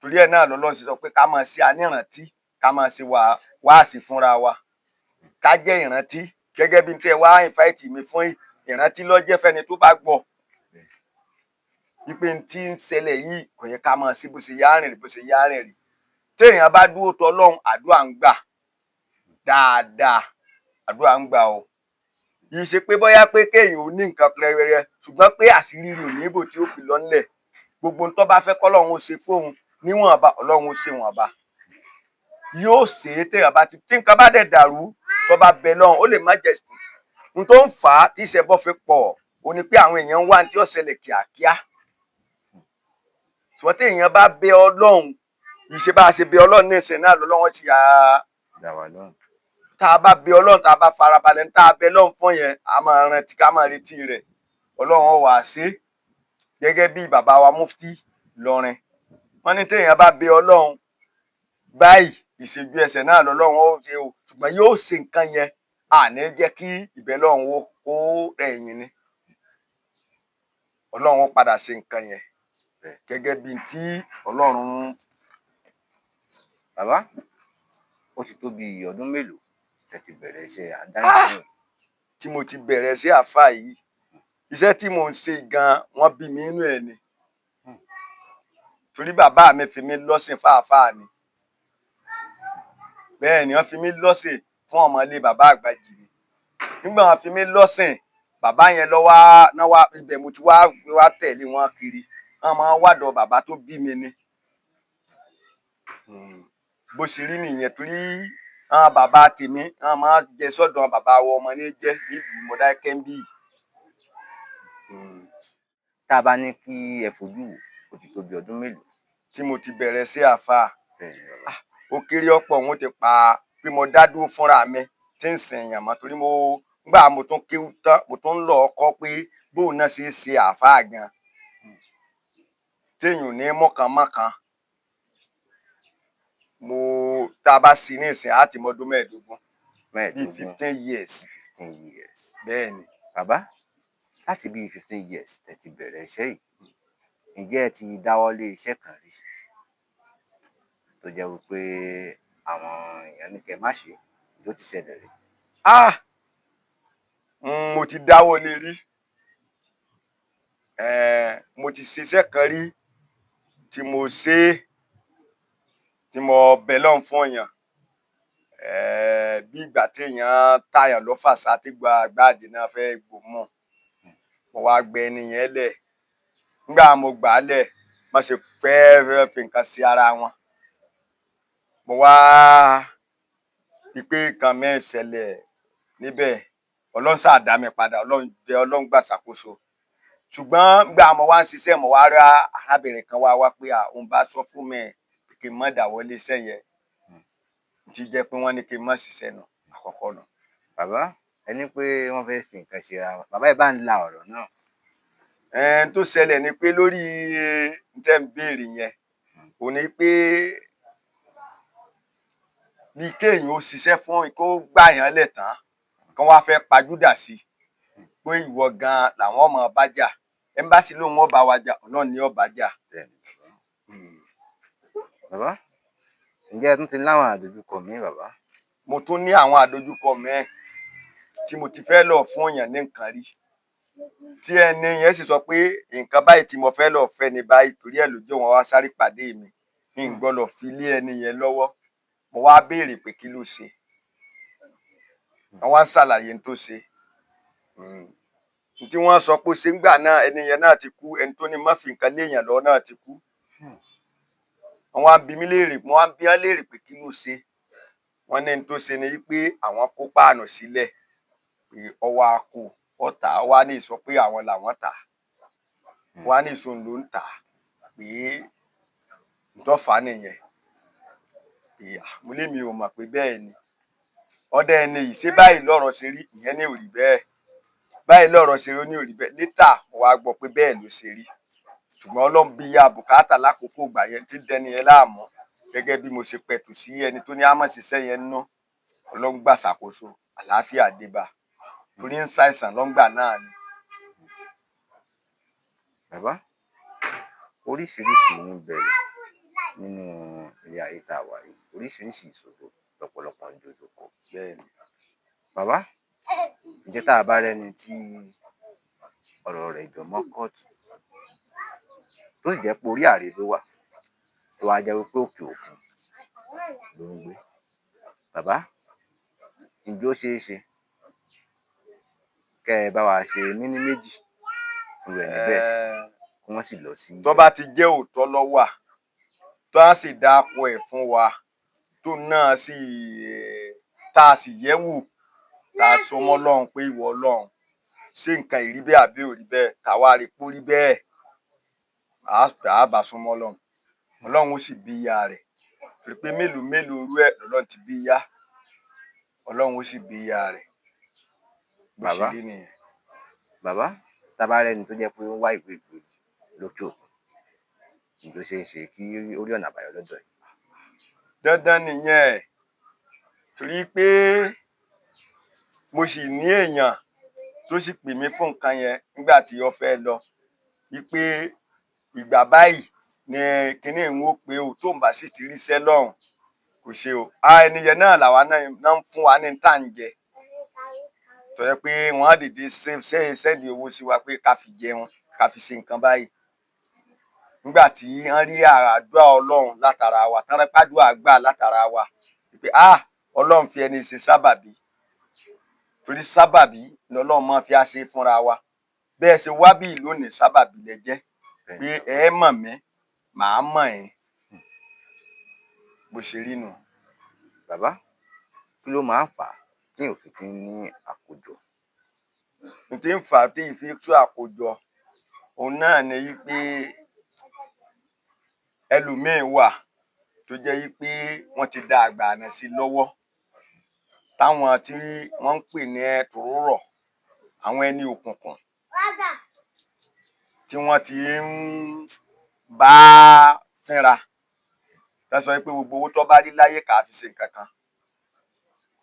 Torí ẹ̀ náà lọ́lọ́run sì sọ pé ká máa ṣe anírántí, ká máa ṣe wáàsí fúnra wa, ká jẹ́ ìrántí gẹ́gẹ́ bí tẹ́ wá invite mi fún ìrántí ló jẹ́ fẹ́ni tó bá gbọ́. Ipe tí ń ṣẹlẹ̀ yìí kò yẹ ká máa sí bó ṣe yá rìn bó ṣe yá rìn rí. Téèyàn bá dúró tọ Ọlọ́run, àdúrà ń gbà dáadáa, àdúrà ń gbà o. Kì í ṣe pé bóyá pé kéèyàn ò ní nǹkan rẹrẹ, ṣùgbọ́n pé àṣírí rẹ̀ ò ní ibò tí ó fi lọ nílẹ̀. Gbogbo ohun tó bá fẹ́ kọ́lọ́run ó ṣe fóun níwọ̀nba, Ọlọ́run ó ṣe wọ̀nba. Yóò ṣe é téèyàn bá ti, tí nǹkan bá dẹ̀ dàrú tó bá bẹ lọ́hùn, ó lè má jẹ́ ohun tó ń fà á tí ìṣẹ́bọ fi pọ̀, ó ní pé àwọn èèyàn ń wá ní tí ó ṣẹlẹ̀ kíákíá. Ṣùgbọ́n téèyàn bá bẹ Ọlọ́run, ìṣe bá a ṣe bẹ Ọlọ́run ní ìsìn náà lọ́lọ́run ti yà á. Tá a bá bẹ Ọlọ́run, tá a bá farabalẹ̀, tá a bẹ Ọlọ́run fún yẹn, a máa rántí ká máa retí rẹ̀. Ọlọ́run ó wá ṣe gẹ́gẹ́ bí bàbá wa Mufti Ìlọrin. Wọ́n ní téèyàn bá bẹ Ọlọ́run báyìí, ìṣẹ́jú ẹsẹ̀ náà lọ́lọ́run ó ṣe o, ṣùgbọ́n yóò ṣe nǹkan yẹn, àní jẹ́ kí ìbẹ̀ lọ́run ó rẹ̀yìn ni. Ọlọ́run ó padà ṣe nǹkan yẹn gẹ́gẹ́ bí tí Ọlọ́run. Bàbá, ó ti tó bí ọdún mélòó tẹ́ ti bẹ̀rẹ̀ iṣẹ́ àdáyébá? Tí mo ti bẹ̀rẹ̀ sí àáfàá yìí, iṣẹ́ tí mo ń ṣe gan-an wọ́n bí mi inú ẹ̀ ni. Torí bàbá mi fi mí lọ́sìn fáàfáà ni. Bẹ́ẹ̀ ni wọ́n fi mí lọ́sìn fún ọmọ ilé bàbá Àgbàjì ni. Nígbà wọ́n fi mí lọ́sìn, bàbá yẹn lọ wá ibẹ̀ mo ti wá tẹ̀lé wọn kiri. Wọ́n máa ń wádọ̀ bàbá tó bí mi ni. Bó ṣe rí nìyẹn, torí àwọn bàbá tèmi wọ́n máa ń jẹ sọ́dọ̀ bàbá wa ọmọ ní jẹ́ nílùú Mọdákẹ́kẹ́ ń bí. Tá a bá ní kí ẹ fojú wò, ó ti tó bí ọdún mélòó tí mo ti bẹ̀rẹ̀ sí àáfàá? Ó kéré ọ̀pọ̀ òun ti pa pé mo dá dúró fúnra mi tí ń sìn èèyàn mọ́, torí nígbà mo tún kéwú tán, mo tún ń lọ kọ́ pé bóun náà ṣe é ṣe àáfàá gan. Téèyàn ò ní mọ̀kànmọ́kàn. Tá a bá sí ní ìsìn á ti mọ ọdún 15. Bí 15 years. 15 years. Bẹ́ẹ̀ ni. Bàbá, láti bí 15 years tẹ́ ti bẹ̀rẹ̀ iṣẹ́ yìí, ǹjẹ́ ẹ ti dáwọ́lé iṣẹ́ kan rí tó jẹ́ wípé àwọn èèyàn ní kẹ́ má ṣe tó ti ṣẹlẹ̀ rí? Mo ti dáwọ́lé rí. Mo ti ṣiṣẹ́ kan rí tí mo ṣe, tí mo bẹ lọ́hùn fún èèyàn. Bí ìgbà téèyàn táyàn lọ́fà sá tí gbáàdì náà fẹ́ gbò mọ́. Mo wá gbé ẹni yẹn lẹ̀. Nígbà mo gbà á lẹ̀, wọ́n ṣe fẹ́ fi nǹkan sí ara wọn. Mo wá rí pé nǹkan mìíràn ṣẹlẹ̀ níbẹ̀. Ọlọ́run ṣáà dá mi padà, Ọlọ́run gbà ṣàkóso. Ṣùgbọ́n nígbà mo wá ń ṣiṣẹ́ mo wá rí arábìnrin kan wá pé òun bá sọ fún mi pé kí n má dáwọ́lé iṣẹ́ yẹn, tí jẹ́ pé wọ́n ní kí n má ṣiṣẹ́ nù àkọ́kọ́ nù. Bàbá, ẹni pé wọ́n fẹ́ fi nǹkan ṣe ra wọn. Bàbá ẹ bá ń la ọ̀rọ̀ náà. N tó ṣẹlẹ̀ ni pé lórí tẹ́ ń béèrè yẹn, òun ni pé bí kéèyàn ó ṣiṣẹ́ fún kó gbà yàn lẹ̀ tán, kán wá fẹ́ pajúdà sí i pé ìwọ gan làwọn ọmọ bá jà, ẹmbásí lóun ọba wa jà, Ọlọ́run ni ọba jà. Bàbá, ǹjẹ́ ẹ tún ti láwọn àdójúkọ míì bàbá? Mo tún ní àwọn àdójúkọ míì tí mo ti fẹ́ lọ fún èèyàn ní nǹkan rí, tí ẹni yẹn sì sọ pé nǹkan báyìí tí mo fẹ́ lọ fẹ́ ni báyìí, torí ẹ̀ ló jẹ́ wọn wá sáré pàdé mi, n gbọ́dọ̀ fi lé ẹni yẹn lọ́wọ́. Mo wá béèrè pé kí ló ṣe, wọ́n wá ń ṣàlàyé n tó ṣe. Tí wọ́n sọ pé ó ṣe ńgbà náà, ẹni yẹn náà ti kú, ẹni tó ní má fi nǹkan léèyàn lọ́wọ́ náà ti kú. Wọ́n wá bi mí léèrè, mo wá bi wọ́n léèrè pé kí ló ṣe. Wọ́n ní n tó ṣe ni wípé àwọn kó páànù sílẹ̀, pé ọwọ́ akó ọ̀tá, wá ní ìsọ pé àwọn làwọn tà, wá ní ìsọ ló ń tà, pé ntọ́fà nìyẹn. Mo lémi ò mọ̀ pé bẹ́ẹ̀ ni. Ọ̀dọ̀ ẹni yìí ṣé báyìí lọ́rọ̀ ṣe rí, ìyẹn ní ò rí bẹ́ẹ̀. Báyìí lọ́rọ̀ ṣe rí, ó ní ò rí bẹ́ẹ̀. Létà mo wá gbọ́ pé bẹ́ẹ̀ ló ṣe rí. Ṣùgbọ́n Ọlọ́run bí ya bùkátà lákòókò ìgbà yẹn tí dẹni yẹn láàmú, gẹ́gẹ́ bí mo ṣe pẹ̀tù sí ẹni tó ní á má ṣiṣẹ́ yẹn nínú. Ọlọ́run gbà ṣàkóso, àlàáfíà dé bá, torí ń ṣàìsàn lọ́ngbà náà ni. Bàbá, oríṣiríṣi ń bẹ̀rẹ̀ nínú ilé ayé tá a wà yìí, oríṣiríṣi ìṣòro lọ́pọ̀lọpọ̀ ń dojúkọ. Bẹ́ẹ̀ni. Bàbá, ǹjẹ́ tá a bá rẹ́ni tí ọ̀rọ̀ rẹ̀ jọ mọ́ kóòtù, tó sì jẹ́ pé orí àrè ló wà, tó wá jẹ́ wípé òkè òkun ló ń gbé. Bàbá, ǹjẹ́ ó ṣeé ṣe kẹ́ ẹ bá wa ṣe míní méjì fún ẹni bẹ́ẹ̀ kí wọ́n sì lọ sí. Tó bá ti jẹ́ òótọ́ ló wà, tó á sì dáko ẹ̀ fún wa, tó náà sì tá a sì yẹ̀ wò, tá a sọ mọ́ Ọlọ́run pé ìwọ Ọlọ́run, ṣé nǹkan yìí rí bẹ́ẹ̀ àbí ò rí bẹ́ẹ̀, táwa rí pé ó rí bẹ́ẹ̀, á bá sọ mọ́ Ọlọ́run. Ọlọ́run ó sì bí ìyá rẹ̀, torí pé mélòó mélòó irú ẹ̀ lọ́lọ́run ti bí yá. Ọlọ́run ó sì bí ìyá rẹ̀. Bó ṣe rí nìyẹn. Bàbá, tá a bá rẹ́ni tó jẹ́ pé ó ń wá ìwé ìgbélú lókè òkun, ǹjẹ́ ó ṣeé ṣe kí ó rí ọ̀nà àbáyọ lọ́dọ̀ yín? Dandan nìyẹn, torí pé mo sì ní èèyàn tó sì pè mí fún nǹkan yẹn nígbà tí ó fẹ́ lọ, wípé ìgbà báyìí ni kinní ń wó pé o, tó ń bá sì ti ríṣẹ́ lọ́hùn kò ṣe o. Ẹni yẹn náà làwa náà ń fún wa ní tá à ń jẹ, tó jẹ́ pé wọ́n á dìde sẹ́ẹ̀dì owó sí wa pé ká fi jẹun, ká fi ṣe nǹkan báyìí. Nígbà tí wọ́n rí àdúrà Ọlọ́run látara wa, tán rí pàdúrà gbà látara wa, pé Ọlọ́run fi ẹni ṣe sábàbí, torí sábàbí ni Ọlọ́run máa fi á ṣe fúnra wa. Bẹ́ẹ̀ ṣe wá bí lónìí, sábàbí lẹ jẹ́, pé ẹ mọ̀ mí, màá mọ̀ ẹ́. Bó ṣe rí nù. Bàbá, kí ló máa ń fà á tí èèyàn ò fi kí ń ní àkójọ? N tí ń fà á tí ì fi tú àkójọ, òun náà ni wípé ẹlòmíín wà tó jẹ́ wípé wọ́n ti da àgbààná sí lọ́wọ́, táwọn tí wọ́n ń pè ní tòrórọ̀, àwọn ẹni òkùnkùn, tí wọ́n ti ń bá fínra, tán sọ wípé gbogbo owó tó bá rí láyé kà á fi ṣe nǹkan kan,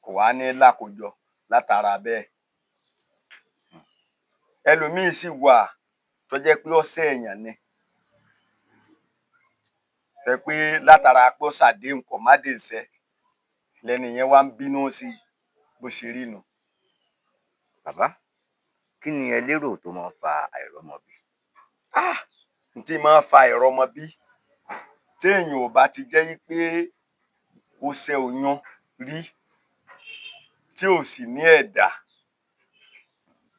kò wá ní lákòójọ látara bẹ́ẹ̀. Ẹlòmíín sì wà tó jẹ́ pé ó ṣẹ̀ èèyàn ni, tó jẹ́ pé látara pé ó ṣàdéhùn kò mádéhùn ṣẹ, lẹni yẹn wá ń bínú sí i. Bó ṣe rí nù. Bàbá, kí ni ẹ lérò tó máa ń fa àìrọ́mọbí? N tí máa ń fa àìrọ́mọbí, tí èèyàn ò bá ti jẹ́ wípé ó ṣẹ́ oyún rí, tí ò sì ní ẹ̀dà,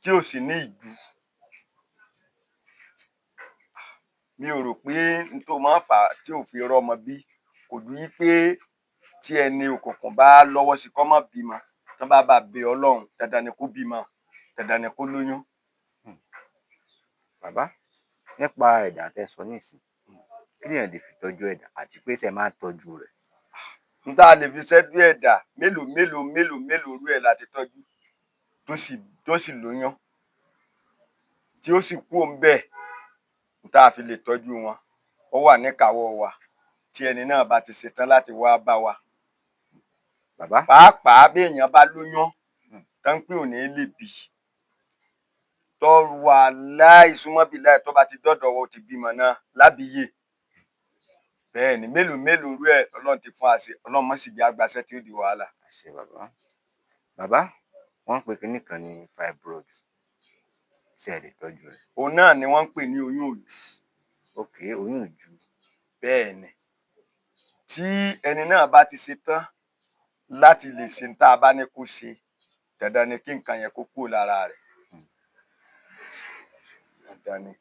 tí ò sì ní ìju, mi ò rò pé n tó máa ń fà á tí ò fi rọ́mọ bí kò ju wípé tí ẹni òkùnkùn bá lọ́wọ́ sí kó má bímọ, tán bá bẹ Ọlọ́run, dandan ni kó bímọ. dandan ni kó lóyún. Bàbá, nípa ẹ̀dà tẹ́ sọ nísìn, kí lèèyàn lè fi tọ́jú ẹ̀dà àti pé ṣé ẹ máa ń tọ́jú rẹ̀? N tá a lè fi ṣẹ́jú ẹ̀dà mélòó rú ẹ̀ láti tọ́jú tó sì lóyún tí ó sì kúrò ńbẹ̀. N tá a fi lè tọ́jú wọn ó wà níkàáwọ́ wa tí ẹni náà bá ti ṣetán láti wá bá wa. Bàbá, Pàápàá béèyàn bá lóyún tán pé ò ní lè bí, tó wàláhì súnmọ́ bíláhì tó bá ti dọ́dọ̀ wa ó ti bímọ náà lábíyè. Bẹ́ẹ̀ ni mélòó rú ẹ̀ Ọlọ́run ti fún wa ṣe. Ọlọ́run má sì jẹ́ á gbaṣẹ́ tí ó di wàhálà. àṣẹ bàbá. Bàbá, wọ́n ń pe kinní kan ní fibroid. Ṣé ẹ lè tọ́jú rẹ̀? Òun náà ni wọ́n ń pè ní oyún òjú. Okay, oyún ìju. Bẹ́ẹ̀ ni. Tí ẹni náà bá ti ṣetán láti lè ṣe n tá a bá ní kó ṣe, dandan ni kí nǹkan yẹn kó kúrò lára rẹ̀. Dandan ni.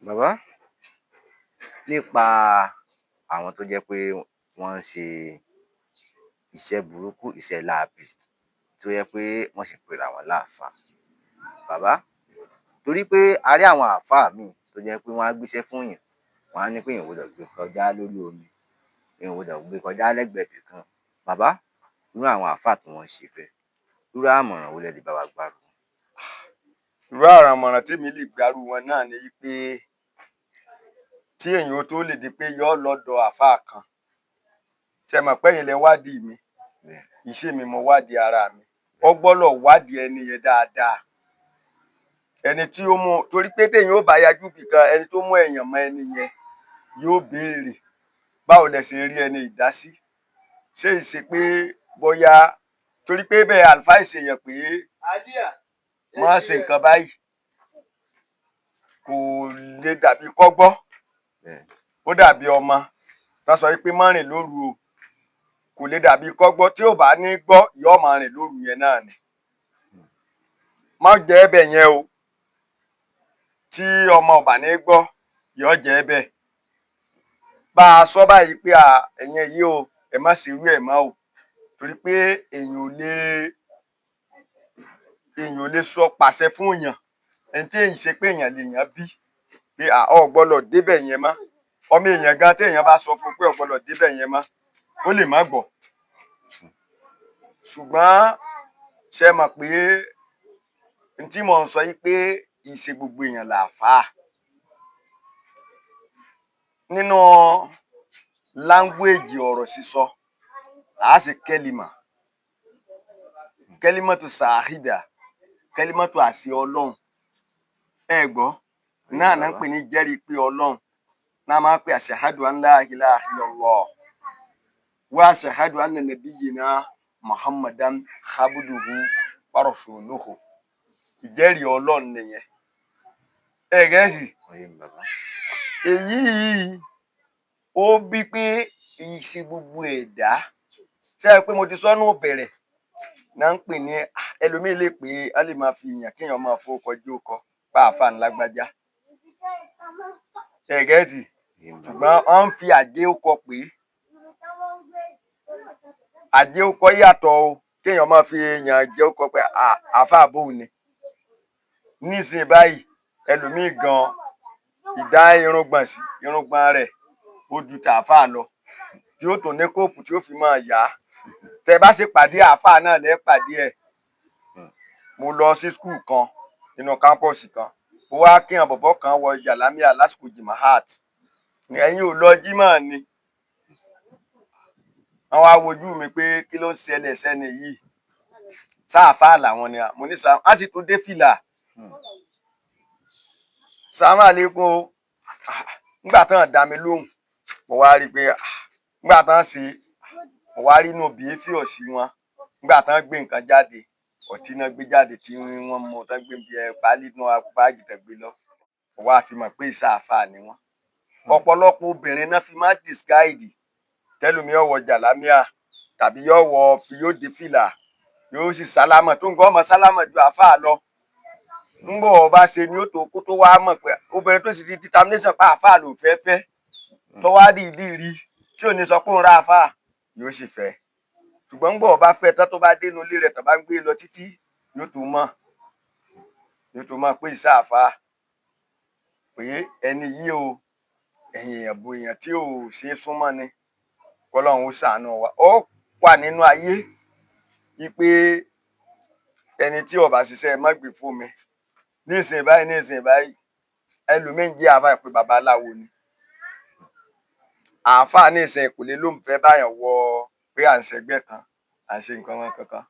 Bàbá, nípa àwọn tó jẹ́ pé wọ́n ń ṣe iṣẹ́ burúkú, iṣẹ́ láabi, tó jẹ́ pé wọ́n sì pera wọn láàfáà. Bàbá, torí pé a rí àwọn àáfàá míì tó jẹ́ pé wọ́n á gbéṣẹ́ fúnyàn, wọ́n á ní pé èèyàn ò gbọdọ̀ gbé kọjá lórí omi, èèyàn ò gbọdọ̀ gbé kọjá lẹ́gbẹ̀ẹ́ ibì kan. Bàbá, irú àwọn àáfàá tí wọ́n ń ṣe bẹ́ẹ̀, irú àmọ̀ràn wo lẹ lè bá wa gbà wọ́n? Irú àwọn àmọ̀ràn témi lè gbárù wọn náà ni wí pé tí èèyàn ó tó lè di pé yóò lọ́dọ̀ àáfàá kan, ṣẹ mọ̀ péyin lẹ wádìí mi, kì í ṣèmi mo wádìí ara mi. Ó gbọ́dọ̀ wádìí ẹni yẹn dáadáa. Ẹni tí ó mú, torí pé téèyàn ó bá yájú bìkan, ẹni tó mú èèyàn mọ́ ẹni yẹn yóò béèrè báwo lẹ ṣe rí ẹni yìí dá sí. Ṣé ì ṣe pé bóyá torí pé bẹ́ẹ̀ advice èèyàn pé má ṣe nǹkan báyìí kò lè dàbí kó gbọ́. Ó dàbí ọmọ tán sọ wí pé má rìn lóru o, kò lè dàbí kó gbọ́. Tí ò bá ní gbọ́ yóò máa rìn lóru yẹn náà ni. Má jẹ́ bẹ́ẹ̀ yẹn o. Tí ọmọ ò bá ní gbọ́ yóò jẹ́ bẹ́ẹ̀. Bá a sọ báyìí pé ẹ̀yin yìí o, ẹ má ṣerú ẹ̀ mọ́ o, torí pé èèyàn ò lè sọ pàṣẹ fún èèyàn ẹni tí èyí ṣe pé èèyàn lèèyàn bí pé o gbọ́dọ̀ débẹ̀ yẹn mọ́. Ọmọ èèyàn gan téèyàn bá sọ fún pé o gbọ́dọ̀ débẹ̀ yẹn mọ́, ó lè má gbọ́. Ṣùgbọ́n ṣẹ mọ̀ pé n tí mò ń sọ yìí pé kì í ṣe gbogbo èèyàn làáfàá. Nínú language ọ̀rọ̀ sísọ, á ṣe kẹ́límà. Kẹ́límátù sàáhídà, kẹ́límátù àṣẹ Ọlọ́run. Ẹ gbọ́, náà ná ń pè ní jẹ́rìí pé Ọlọ́run. Náà máa ń pè ashhadu an la ilaha illallah wa ashhadu anna nabiyyina Muhammadan abduhu wa rasuluhu. Ìjẹ́rìí Ọlọ́run nìyẹn. Ẹ gẹ́ẹ̀sì. Èyí ó bí pé kì í ṣe gbogbo ẹ̀dá. Ṣé ẹ rí pé mo ti sọ nú ìbẹ̀rẹ̀ náà ń pè ní ẹlòmíì lè pé á lè máa fi èèyàn kéèyàn máa fórúkọ jóókọ pé àáfàá ńlágbájá. Ẹ gẹ́ẹ̀tì. Ṣùgbọ́n wọ́n ń fi àjéókọ pè é. Àjéókọ yàtọ̀ o, kéèyàn máa fi èèyàn jóókọ pé àáfàá bóo ni. Nísìnyí báyìí ẹlòmíì gan ìdá irùngbọ̀n sí irùngbọ̀n rẹ̀ ó ju tàáfàá lọ, tí ó tún ní kóòpù tí ó fi máa yà á. Tẹ bá sì pàdé àáfàá náà lẹ́ pàdé ẹ̀. Mo lọ sí school kan nínú campus kan, mo wá kí àwọn bọ̀bọ́ kan wọ jàlámíà lásìkò Jimahat. Ẹ̀yin ò lọ jímọ̀ ni? Wọ́n wá wojú mi pé kí ló ń ṣẹlẹ̀ sẹ́ni yìí? Ṣáàfàá làwọn ni? Mo ní á sì tún dé fìlà. Sàlámù àlékún o. Nígbà tán dá mi lóhùn, mo wá rí i pé nígbà tán ṣe, mo wá rí inú behaviour sí wọn. Nígbà tán gbé nǹkan jáde, ọtí náà gbé jáde tí wọ́n mu tán gbé bí pálí inú báàgì tán gbé lọ. Mo wá fi mọ̀ pé ìṣàáfàá ni wọ́n. Ọ̀pọ̀lọpọ̀ obìnrin náà fi máa disguise. Tẹ́lòmíì ó wọ jàlámíà tàbí yóò dé fìlà, yóò sì sálámọ̀ tó ń gbọ́ ọmọ sálámọ̀ ju àáfàá lọ. Ńgbọ́ ọba ṣe ni ó tó kó tó wá mọ̀ pé obìnrin tó sì di determination pé àáfàá ló fẹ́ tó wá dìídì rí tí ò ní sọ pé òun ra àáfàá yóò sì fẹ́. Ṣùgbọ́n ńgbọ́ ọba fẹ́ tán tó bá dénú ilé rẹ̀ tó bá ń gbé lọ títí yóò tó mọ̀ pé ìsáàfà pé ẹni yìí o èèyàn tí ò ṣe é súnmọ́ ni kọ́lọ́run ó ṣàánú wa. Ó wà nínú ayé wípé ẹni tí ó bá ṣiṣẹ́ má gbé fún mi nísìnyí báyìí ẹlòmíín jẹ́ àáfà pé babaláwo ni àáfà nísìnyí kò lè ló ń fẹ́ báyàn wọ pé à ń ṣẹgbẹ́ kan à ń ṣe nǹkan wọn kankan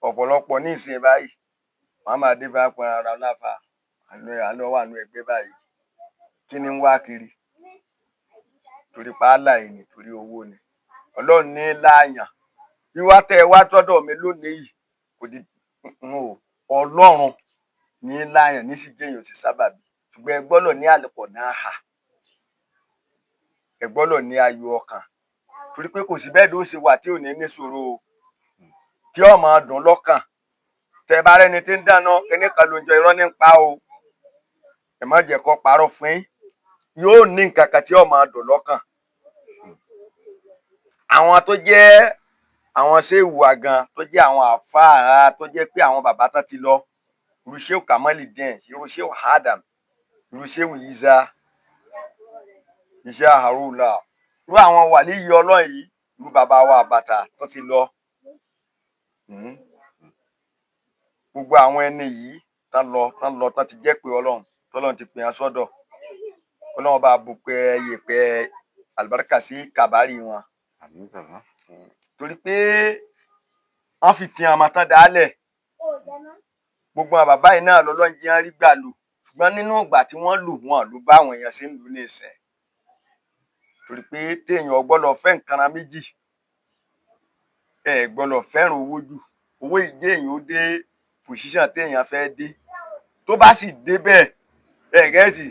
ọ̀pọ̀lọpọ̀ nísìnyí báyìí wọ́n máa dé bá pọn ara láfa àánú wà nínú ẹgbẹ́ báyìí kí ni ń wá kiri torí pàálà ẹni torí owó ni Ọlọ́run ní láàyàn wíwá tẹ́ ẹ wá tọ́dọ̀ mi lónìí yìí kò di Ọlọ́run ní láàyàn ní sì jẹ́yìn òsì sábàbí ṣùgbọ́n ẹ gbọ́dọ̀ ní àlùpọ̀ náà hà ẹ gbọ́dọ̀ ní ayọ̀ ọkàn torí pé kò sí bẹ́ẹ̀ ló ṣe wà tí ò ní níṣòro o tí ó máa dùn lọ́kàn tẹ́ bá rẹ́ni tí ń dáná kíní kan ló ń jọ irọ́ ní pa o ẹ má jẹ́ kó parọ́ fún yín yóò ní nǹkan kan tí ó máa dùn lọ́kàn àwọn tó jẹ́ àwọn ṣéwù àgàn tó jẹ́ àwọn àfáà tó jẹ́ pé àwọn bàbá tán ti lọ irú ṣéwù Kamalidin irú ṣéwù Adam irú ṣéwù Isa iṣẹ́ àhàrùlà irú àwọn wàlíyí Ọlọ́run yìí irú bàbá wa Àbàtà tó ti lọ gbogbo àwọn ẹni yìí tán lọ ti jẹ́ pé Ọlọ́run ti pè án sọ́dọ̀ Ọlọ́run bá bu pé yèpẹ̀ àlùbáríkà sí kàbárì wọn torí pé wọ́n fi hàn máa tán dálẹ̀ gbogbo àwọn bàbá yìí náà lọ́lọ́run jẹ́ rí gbà lò ṣùgbọ́n nínú ìgbà tí wọ́n lò wọ́n ló bá àwọn èèyàn ṣe ń lò ní ìsẹ̀ torí pé téèyàn gbọ́dọ̀ fẹ́ nǹkan ra méjì ẹ gbọ́dọ̀ fẹ́ràn owó jù owó ìdí èèyàn ó dé pòṣíṣàn téèyàn fẹ́ dé tó bá sì dé bẹ́ẹ̀ gẹ́ẹ̀sì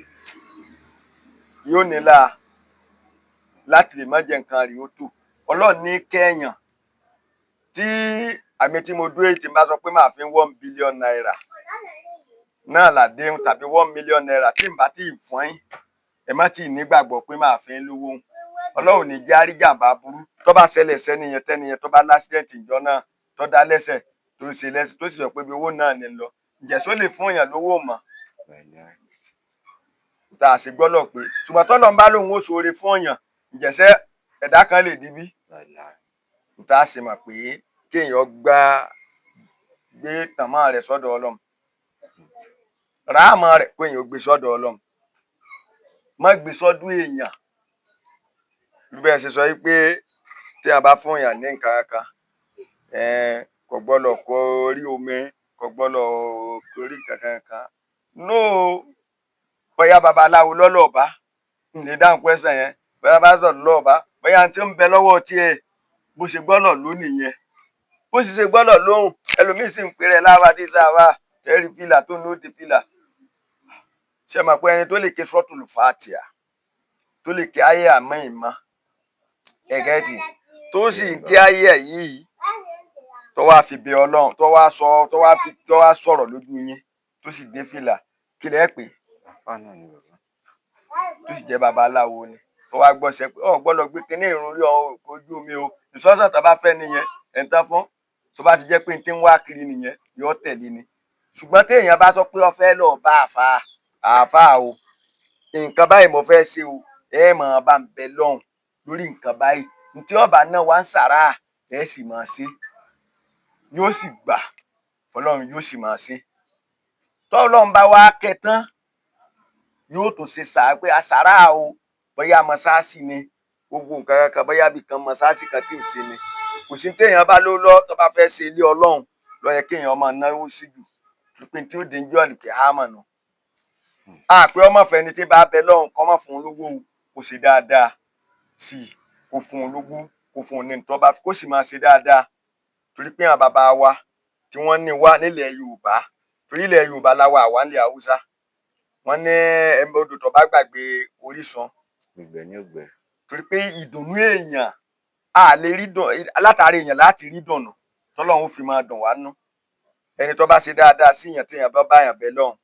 yóò nílà láti lè má jẹ nǹkan rí ó tò Ọlọ́run ní kẹ́yàn tí àmì tí mo dúró tí n bá sọ pé màá fi 1 billion naira náà làdéhùn tàbí 1 million naira tí n bá tí ì fún yín ẹ má tí ì nígbàgbọ́ pé màá fi ń lówó Ọlọ́run ní jẹ́ àríjàmbá burú tó bá ṣẹlẹ̀ tẹ́niyẹn tó bá lásìdẹ̀ǹtì ìjọ náà tó dá lẹ́sẹ̀ tó ṣe lẹ́sẹ̀ tó sì sọ pé bí owó náà ní lọ ǹjẹ́ só lè fún èèyàn lówó mọ́ tá a sì gbọ́dọ̀ pé ṣùgbọ́n tọ́lọ́ ń bá lóun ó ṣoore fún èèyàn ǹjẹ́sẹ́ ẹ̀dá kan lè di bí tá a sì mọ̀ pé kéèyàn gbé tàmá rẹ̀ sọ́dọ̀ Ọlọ́run ráàmọ́ rẹ̀ kéèyàn gbé sọ́dọ̀ Ọlọ́run má gbé sọ́dọ̀ èèyàn bí bẹ́ẹ̀ ṣe sọ yìí pé tí a bá fún èèyàn ní nǹkan kan kò gbọ́dọ̀ kó rí omi kò gbọ́dọ̀ kó rí nǹkan kan no bóyá babaláwo lọ́lọ́ọ̀bá lè dáhùn pẹ́sẹ̀ yẹn bóyá bá sọ̀rọ̀ lọ́ọ̀bá bóyá tí ó ń bẹ lọ́wọ́ tiẹ̀ bó ṣe gbọ́dọ̀ lónìí yẹn bó sì ṣe gbọ́dọ̀ lóhùn ẹlòmíín sì ń pèrè láwàdí sáwà tẹ́rì fìlà tó ní ó di fìlà ṣe mọ̀ pé ẹni tó lè ké sọ́tùlù fàtíà tó lè ké ayé àmọ́ ìmọ̀ ẹ̀gẹ́tì tó sì ń ké ayé yìí tó wá fi bẹ Ọlọ́run tó wá sọ̀rọ̀ lójú yín tó sì dé fìlà kí lẹ́ pè tó sì jẹ́ babaláwo ni tó wá gbọ́sẹ̀ pé ọ̀ gbọ́dọ̀ gbé kinní ìrun rí ojú omi o ìsọ́sọ̀ tó bá fẹ́ nìyẹn ẹ̀ńtán fún tó bá ti jẹ́ pé tí ń wá kiri nìyẹn yóò tẹ̀lé ni ṣùgbọ́n téèyàn bá sọ pé ó fẹ́ lọ bá àáfàá o nǹkan báyìí mo fẹ́ ṣe o ẹ mọ̀ bá ń bẹ lọ́hùn lórí nǹkan báyìí ntí ọba náà wá ń sàrà ẹ sì máa ṣe yóò sì gbà Ọlọ́run yóò sì máa ṣe tọ́lọ́run bá wá kẹtán yóò tún ṣe sàá pé àsàrà o bóyá mọ́sáàsì ni gbogbo nǹkan kankan bóyá bí kan mọ́sáàsì kan tí ò ṣe ni kò sí téèyàn bá ló lọ tó bá fẹ́ ṣe ilé Ọlọ́run ló yẹ kéèyàn máa náwó sí jù pé tí ó dé jọ́ àlùkè hámà nù àpé ọmọ fẹni tí bá bẹ lọ́hùn kọ́ mọ̀ fún un lówó kò ṣe dáadáa sí i kò fún un lówó kò fún un ní nǹkan bá kó sì máa ṣe dáadáa torí pé àwọn bàbá wa tí wọ́n ní wá nílẹ̀ Yorùbá torí ilẹ̀ Yorùbá láwa àwa nílẹ̀ Haúsá wọ́n ní ẹgbẹ́ odò tó bá gbàgbé orísun ìgbẹ́ ní ògbẹ́ torí pé ìdùnnú èèyàn a lè rí dùn látàrí èèyàn láti rí dùnnú tọ́lọ́run fi máa dùn wá nú ẹni tó bá ṣe dáadáa sí èèyàn téèyàn bá báyàn bẹ lọ́hùn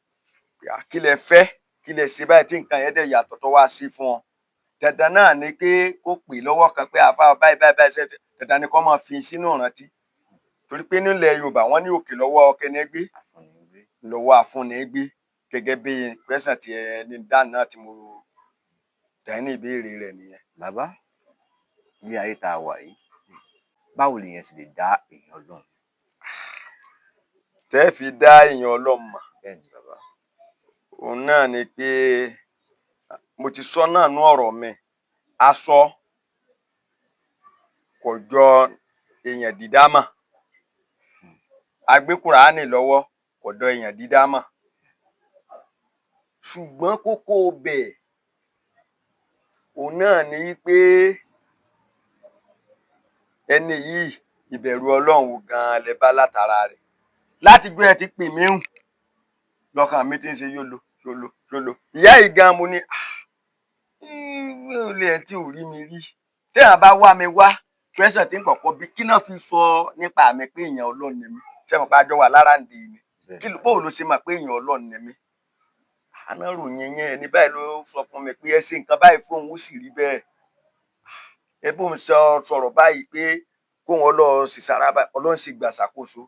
kí lẹ fẹ́ kí lẹ ṣe báyìí tí nǹkan yẹn dẹ̀ yàtọ̀ tó wá sí fún ọ dandan náà ni pé kó pè lọ́wọ́ kan pé àfa báyìí ṣe dandan ni kó máa fi sínú ìrántí torí pé nílẹ̀ Yorùbá wọ́n ní òkè lọ́wọ́ kẹ́ni gbé àfúnnigbé. lọ́wọ́ àfúnni gbé gẹ́gẹ́ bí pẹ́sàn tí ẹni dáná tí mo dá ní ìbéèrè rẹ̀ nìyẹn. Bàbá, ilé ayé tá a wà yìí, báwo lèèyàn sì lè dá èèyàn Ọlọ́run? Tẹ́ fi dá èèyàn Ọlọ́run mọ̀ Bẹ́ẹ̀ ni bàbá. òun náà ni pé mo ti sọ náà nú ọ̀rọ̀ mi, aṣọ kò jọ èèyàn dídá mọ̀, agbé Kùránì lọ́wọ́ kò jọ èèyàn dídá mọ̀, ṣùgbọ́n kókó bẹ̀ òun náà ni pé ẹni yìí ìbẹ̀rù Ọlọ́run gan-an lẹ bá látara rẹ̀. Láti gbé ẹ ti pè mí hùn lọ́kàn mi ti ń ṣe yólo yólo yólo. Ìyá yìí gan mo ní olè ẹ tí ò rí mi rí, téèyàn bá wá mi wá pẹ́sàn tí ń kọ̀kọ́ bí kí náà fi sọ nípa mi pé èèyàn Ọlọ́run ni mí, ṣé mo pa àjọ wà lára ǹdè ni bóò ló ṣe mọ̀ pé èèyàn Ọlọ́run ni mí? Àná ròyìn yẹn ẹni báyìí ló sọ fún mi pé ẹ ṣe nǹkan báyìí fóun ó sì rí bẹ́ẹ̀, ẹ bóun sọ̀rọ̀ báyìí pé kóun Ọlọ́run sì sára báyìí Ọlọ́run sì gbà ṣàkóso.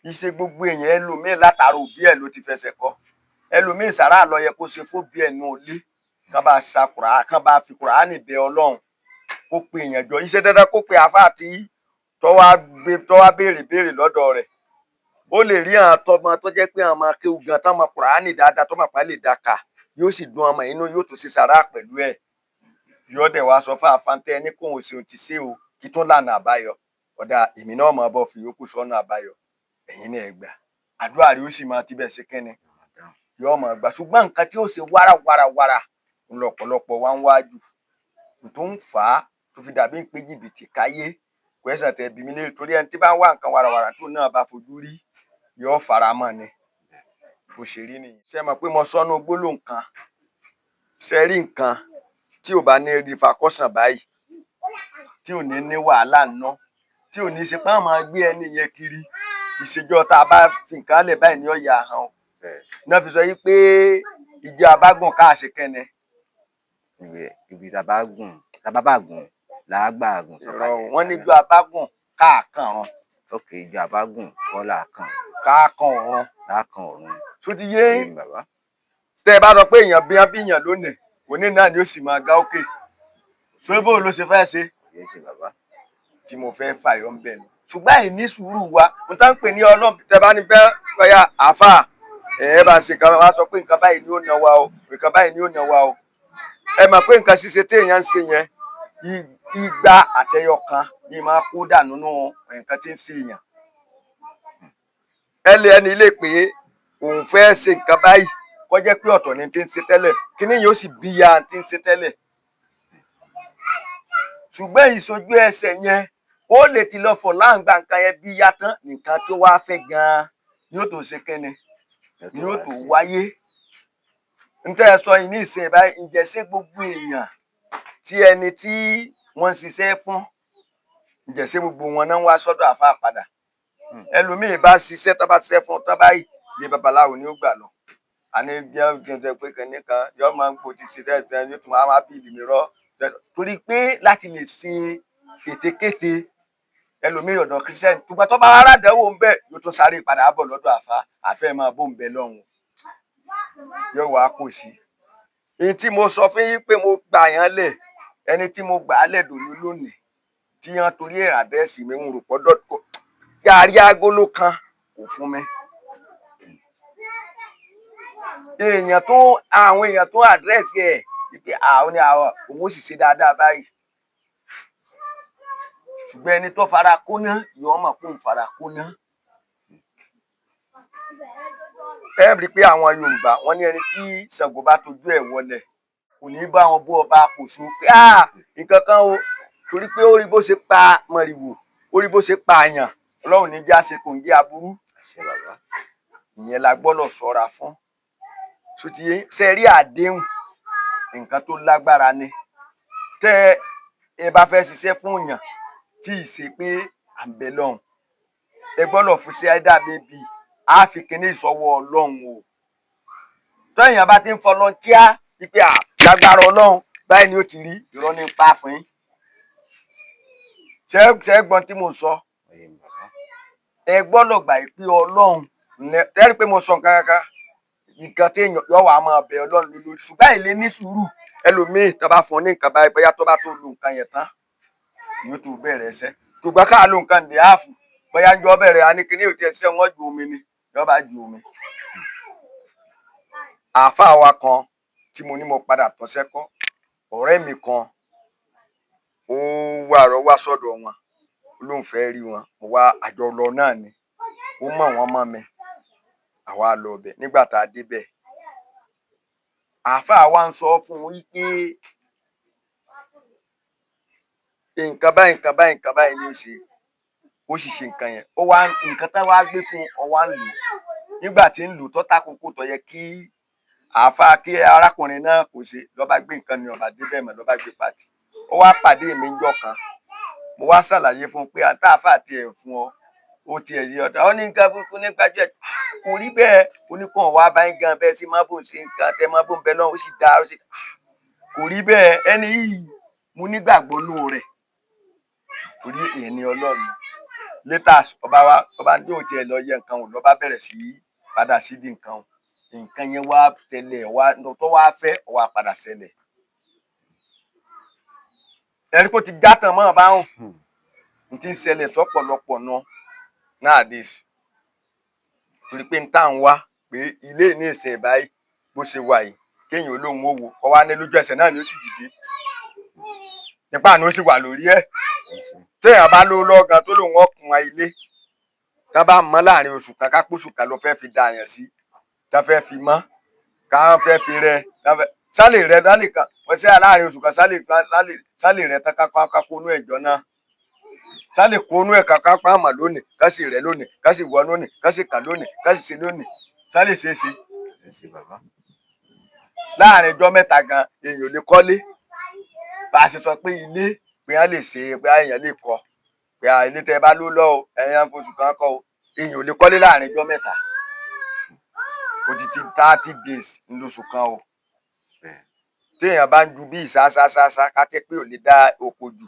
Ìṣe gbogbo èèyàn ẹlòmíín látara òbí ẹ̀ ló ti fẹsẹ̀ kọ́, ẹlòmíín sàrà ló yẹ kó ṣe fóbi ẹ̀ nù ilé kán bá fi Kùránì bẹ Ọlọ́run kó pe èèyàn jọ. Iṣẹ́ dandan kó pe àáfàá tí tọ́wá béèrè lọ́dọ̀ rẹ̀. Ó lè rí àwọn tọmọ tó jẹ́ pé àwọn máa kéwú gan tán mọ Kùránì dáadáa tó mọ̀ pé lè dáka, yóò sì dùn ọmọ inú, yóò tún ṣe sàrà pẹ̀lú ẹ̀. Yóò dẹ̀ wá sọ fún àáfàá tẹ́ ẹni kóun ṣe òun ti ṣe o kí tó lànà àbáyọ. Ọ̀dà èmi náà mọ̀ bọ́ fi yókù sọ́nà àbáyọ. Ẹ̀yin náà gbà. Àdúrà rí ó sì máa tibẹ̀ ṣe kẹ́ni. Yóò máa gbà. Ṣùgbọ́n nǹkan tí ó ṣe wárawára lọ́pọ̀lọpọ̀ wá ń wájú. Tó ń fà á tó fi dàbí pé jìbìtì káyé. Kwẹ́sàn tẹ bí mi lè torí ẹni tí bá ń wá nǹkan wárawára tó náà bá fojú rí yóò fara mọ́ ni. Bó ṣe rí nìyí. Ṣé ẹ mọ̀ pé mo sọnù gbólóhùn kan? Ṣé rí nǹkan tí ò bá ní rí fakọ́sàn báyìí, tí ò ní wàhálà ná, tí ò ní ṣe pé àwọn máa gbé ẹni yẹn kiri, ìṣèjọ tá a bá fi nǹkan lẹ̀ báyìí ni ó yà hàn. Náà fi sọ yí pé ìjọ abágùn káàṣe kẹ́ni. Ibi tá bá bá gùn làá gbà gùn sọ̀kalẹ̀. Wọ́n ní ìjọ abágùn káàkàn run. Okay, ìjọ abágùn kọ́ làákàn. Káàkàn ọ̀run. Láàkàn ọ̀run. Tó ti yé bàbá. Tẹ́ ẹ bá sọ pé èèyàn bíyàn lónìí, òní náà ni ó sì máa ga òkè. Ṣé bó ló ṣe fẹ́ ṣe? Yé ṣe bàbá. Tí mo fẹ́ fàyọ ń bẹ̀ ni. Ṣùgbọ́n àìní sùúrù wa, mo tá ń pè ní Ọlọ́run tẹ́ bá ní bẹ́ẹ̀ bọ́yá àáfàá ẹ bá ṣe nǹkan wá sọ pé nǹkan báyìí ni ó ná wa o, nǹkan báyìí ni ó ná wa o. Ẹ mọ̀ pé nǹkan ṣíṣe tí èèyàn ń ṣe yẹn igba àtẹyọ kan ni máa kó dànù nínú nǹkan tí ń ṣe èèyàn. Ẹni lè pé òun fẹ́ ṣe nǹkan báyìí kó jẹ́ pé ọ̀tọ̀ ni tí ń ṣe tẹ́lẹ̀, kíní yóò sì bí ya tí ń ṣe tẹ́lẹ̀. Ṣùgbọ́n ìṣojú ẹsẹ̀ yẹn ó lè ti lọ fọ̀ láǹgbà nǹkan yẹn bí ya tán nǹkan tó wá fẹ́ gan-an yóò tó ṣe kíni yóò tó wáyé. Ntẹ́ ẹ sọ yìí ní ìsìn báyìí, ǹjẹ́ ṣé gbogbo èèyàn tí ẹni tí wọ́n ń ṣiṣẹ́ fún, ǹjẹ́ ṣé gbogbo wọn náà ń wá sọ́dọ̀ àáfàá padà? Ẹlòmíì bá ṣiṣẹ́ tó bá ṣiṣẹ́ fún tán báyìí bí babaláwo ni ó gbà lọ. Àní jẹ́ pé kẹ́ni kan yóò máa ń gbòdì sí tẹ́tẹ́ yóò tún máa bí ìlú mi rọ́. Torí pé láti lè ṣe ètekéte ẹlòmíì ọ̀dọ̀ Christian ṣùgbọ́n tó bá rárá dánwò ń bẹ̀ yóò tún sáré padà bọ̀ lọ́dọ̀ àáfàá àfẹ́ máa bó ń bẹ lọ́hùn yóò wá kò sí. Èyí tí mo sọ fún yín pé mo gbà yán lẹ̀ ẹni tí mo gbà á lẹ̀ dòní lónìí tí yán torí ẹ̀ àdẹ́sì mi ń rò pọ̀ dọ́kọ̀ gàrí agolo kan kò fún mi. Àwọn èèyàn tó àdírẹ́sì ẹ̀ pé àwọn òun ó sì ṣe dáadáa báyìí. Ṣùgbọ́n ẹni tó fara kóná yóò mọ̀ pé òun fara kóná. Ẹ rí i pé àwọn Yorùbá wọ́n ní ẹni tí Ṣàngó bá tojú ẹ̀ wọlẹ̀ kò ní bá wọn bú ọba Kòso pé nǹkan kan o torí pé ó rí bó ṣe pa mọ̀rìwò ó rí bó ṣe pa àyàn Ọlọ́run ní já ṣe kò ń jẹ́ aburú. Ìyẹn la gbọ́dọ̀ ṣọ́ra fún. Ṣùtìyé ṣe rí àdéhùn nǹkan tó lágbára ni. Tẹ́ ẹ bá fẹ́ ṣiṣẹ́ fún èèyàn tí ì ṣe pé à ń bẹ lọ́hùn ẹ gbọ́dọ̀ fi ṣe ẹ̀dá bébì á fi kíní ìṣọwọ́ Ọlọ́run o. Tẹ́yìn bá ti ń fọlọ́ntíá wípé lágbára Ọlọ́run báyìí ni ó ti rí irọ́ ní pa fún yín. Ṣé gbọ́n tí mo sọ? ẹ gbọ́dọ̀ gbà pé Ọlọ́run tẹ́rí pé mo sọ nǹkan tí èèyàn yọ wà máa bẹ Ọlọ́run lórí ṣùgbọ́n àìlè ní sùúrù ẹlòmíì tó bá fún ní nǹkan báyìí bóyá tó bá tó lo nǹkan yẹn tán yóò tó bẹ̀rẹ̀ ẹsẹ̀ ṣùgbọ́n ká lo nǹkan dè áàfù bóyá ń jọ bẹ̀rẹ̀ aníkíní òtí ẹsẹ̀ wọn ju omi ni yóò bá ju omi. Àáfàá wa kan tí mo ní mo padà tọ́ sẹ́kọ́ ọ̀rẹ́ mi kan ó wá sọ́dọ̀ wọn lóun fẹ́ rí wọn mo wá àjọ lọ náà ni ó mọ̀ wọ́n mọ̀ mi àwa lọ bẹ̀ nígbà tá a débẹ̀ àáfàá wa ń sọ fún un wípé nǹkan báyìí ni ó ṣe ó sì ṣe nǹkan yẹn ó wá nǹkan tá wá gbé fún ọ wá ń lò nígbà tí ń lò tó tákòókò tó yẹ kí àáfàá kí arákùnrin náà kò ṣe lọ́ba gbé nǹkan ni ọba débẹ̀ mọ́ lọ́ba gbé pàtì ó wá pàdé mi ń jọ kan mo wá ṣàlàyé fún un pé àtàfà tiẹ̀ fún ọ ó tiẹ̀ yí ọ̀dà ó ní nǹkan burúkú ní gbájúẹ̀ kò rí bẹ́ẹ̀ oníkan wá báyìí gan bẹ́ẹ̀ sí máa bò ń ṣe nǹkan tẹ máa bò ń bẹ náà ó sì dá ó sì kò rí bẹ́ẹ̀ ẹni yìí mo nígbàgbọ́ nù rẹ̀ torí èèyàn ni Ọlọ́run létà ọba ní òun tiẹ̀ lọ yẹ nǹkan wò lọ́ba bẹ̀rẹ̀ sí padà síbi nǹkan yẹn wá ṣẹlẹ̀ wá tó wá fẹ́ ó wá padà ṣẹlẹ̀ ẹ̀rí kó ti gátàn mọ́ ọba hàn n ti ń ṣẹlẹ̀ sọ́pọ̀lọpọ̀ nowadays torí pé n tá à ń wá pé ilé ní ìsìn báyìí bó ṣe wà yìí kéèyàn olóhùn owó ọ wá ní lójú ẹsẹ̀ náà ni ó sì dìde nípa àná ó sì wà lórí ẹ̀ téèyàn bá lówó lọ́gán tó lòun ọkùnrin ilé tá bá mọ́ láàrin oṣù kan kápóṣù kan ló fẹ́ fi da àyàn sí tá fẹ́ fi mọ́ ká fẹ́ fi rẹ sálè rẹ lálẹ́ kan wọ́n ṣe láàrin oṣù kan sálè rẹ tán ká kónú ẹ̀jọ́ náà sálè kónú ẹ̀ ká pàmò lónìí ká sì rẹ lónìí ká sì wọ lónìí ká sì kà lónìí ká sì ṣe lónìí sálè ṣe é ṣe. láàrin ọjọ́ mẹ́ta gan èèyàn lè kọ́lé bá a ṣe sọ pé ilé pé a lè ṣe pé èèyàn lè kọ́ pé ilé tẹ bá ló lọ o ẹ̀yàn oṣù kan kọ́ o èèyàn ò lè kọ́lé láàrin ọjọ́ mẹ́ta odidi 30 days ńlọṣù kan o téèyàn bá ń ju bí ìsásásásá kákẹ́ pé ò lè dá oko jù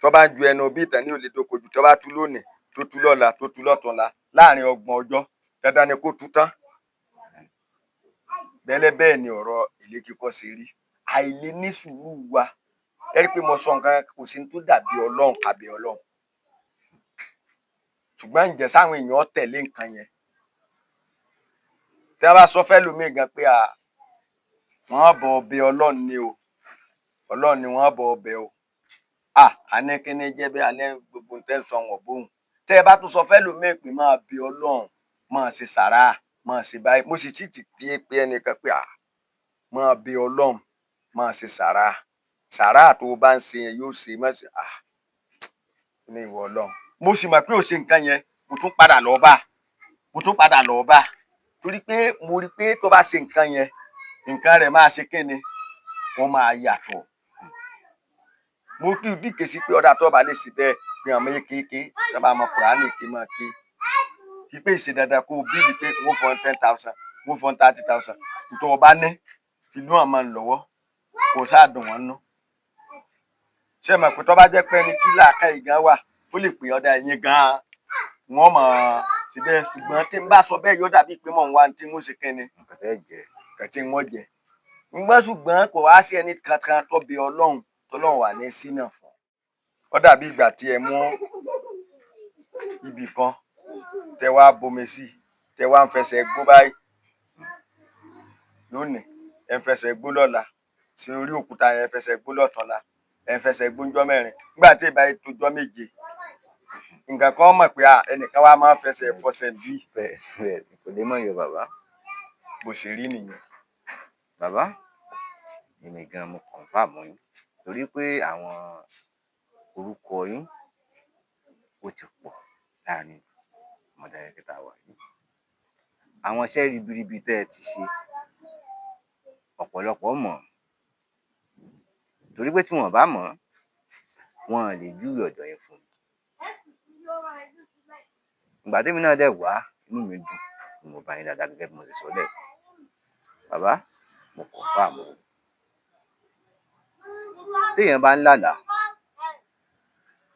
tó bá ń ju ẹnu bí ìtàn ní ò lè dóko jù tó bá tú lónìí tó tú lọ́la tó tú lọ́tùnla láàrin 30 ọjọ́ dandan ni kó tú tán bẹ́ẹ̀ ni ọ̀rọ̀ ilé kíkọ́ ṣe rí àìlè ní sùúrù wa ẹ rí i pé mo sọ nǹkan kò sí tó dàbí Ọlọ́run àbí Ọlọ́run ṣùgbọ́n ǹjẹ́ sáwọn èèyàn tẹ̀lé nǹkan yẹn tí a bá sọ fẹ́ lómi gan pé wọ́n bọ̀ ọbẹ̀ Ọlọ́run ni o Ọlọ́run ni wọ́n bọ̀ ọbẹ̀ o àní kíní jẹ́ bí alẹ́ gbogbo tẹ́ ń sọ wọ̀n bóun tẹ́ ẹ bá tún sọ fẹ́ lómi pé máa bẹ Ọlọ́run máa ṣe sàrà máa ṣe báyìí mo sì ti pé ẹnìkan pé máa bẹ Ọlọ́run máa ṣe sàrà tó o bá ń ṣe yẹn yóò ṣe má ṣe ní ìwọ Ọlọ́run mo sì mọ̀ pé ò ṣe nǹkan yẹn mo tún padà lọ bá torí pé mo rí pé tó bá ṣe nǹkan yẹn nǹkan rẹ̀ máa ṣe kíni wọ́n máa yàtọ̀ mo tún dìkè sí pé ọ̀dà tó bá lè ṣe bẹ́ẹ̀ pé àwọn ọmọ kéékèèké tó bá mọ Kùránì kí máa ké kí pé ìṣe dandan kó o bíìlì pé wọ́n fọ́n 10,000 wọ́n fọ́n 30,000 tó o bá ní ìlú àmọ́ ń lọ́wọ́ kò sáà dùn wọ́n nú ṣé mọ̀ pé tó bá jẹ́ pé ẹni tí làákàyè gan wà ó lè pè ọ̀dà ẹ̀yìn gan wọ́n mọ̀ síbẹ̀ ṣùgbọ́n tí n bá sọ bẹ́ẹ̀ yóò dàbí pé mò ń wá tí mo ṣe kíni kàtí wọ́n jẹ ṣùgbọ́n kò wá sí ẹni kankan tó bẹ Ọlọ́run wà ní sínà fún ọ dàbí ìgbà tí ẹ mú ibì kan tẹ wá bomi sí tẹ wá ń fẹsẹ̀ gbó báyìí lónìí ẹ ń fẹsẹ̀ gbó lọ́la sí orí òkúta yẹn fẹsẹ̀ gbó lọ́tọ̀ọ̀la ẹ ń fẹsẹ̀ gbó ńjọ́ mẹ́rin nígbà tí ìbá yìí tó jọ́ méje nǹkan kan mọ̀ pé ẹnìkan wá máa ń fẹsẹ̀ fọsẹ̀ bí. kò lè mọ̀ yọ bàbá. bó ṣe rí nìyẹn. bàbá èmi gan mo confirm yín torí pé àwọn orúkọ yín ó ti pọ̀ láàrin Mọdákẹ́kẹ́ wa yìí àwọn iṣẹ́ ribiribi tẹ́ ẹ ti ṣe ọ̀pọ̀lọpọ̀ mọ̀ torí pé tí wọ́n bá mọ̀ wọn lè júwe ọ̀dọ̀ yẹn fún mi ìgbà tèmi náà dẹ̀ wá inú mi dùn ni mo bá yín dáadáa gẹ́gẹ́ bí mo ṣe sọ lẹ́ẹ̀kan bàbá mo confirm o téèyàn bá ń lálàá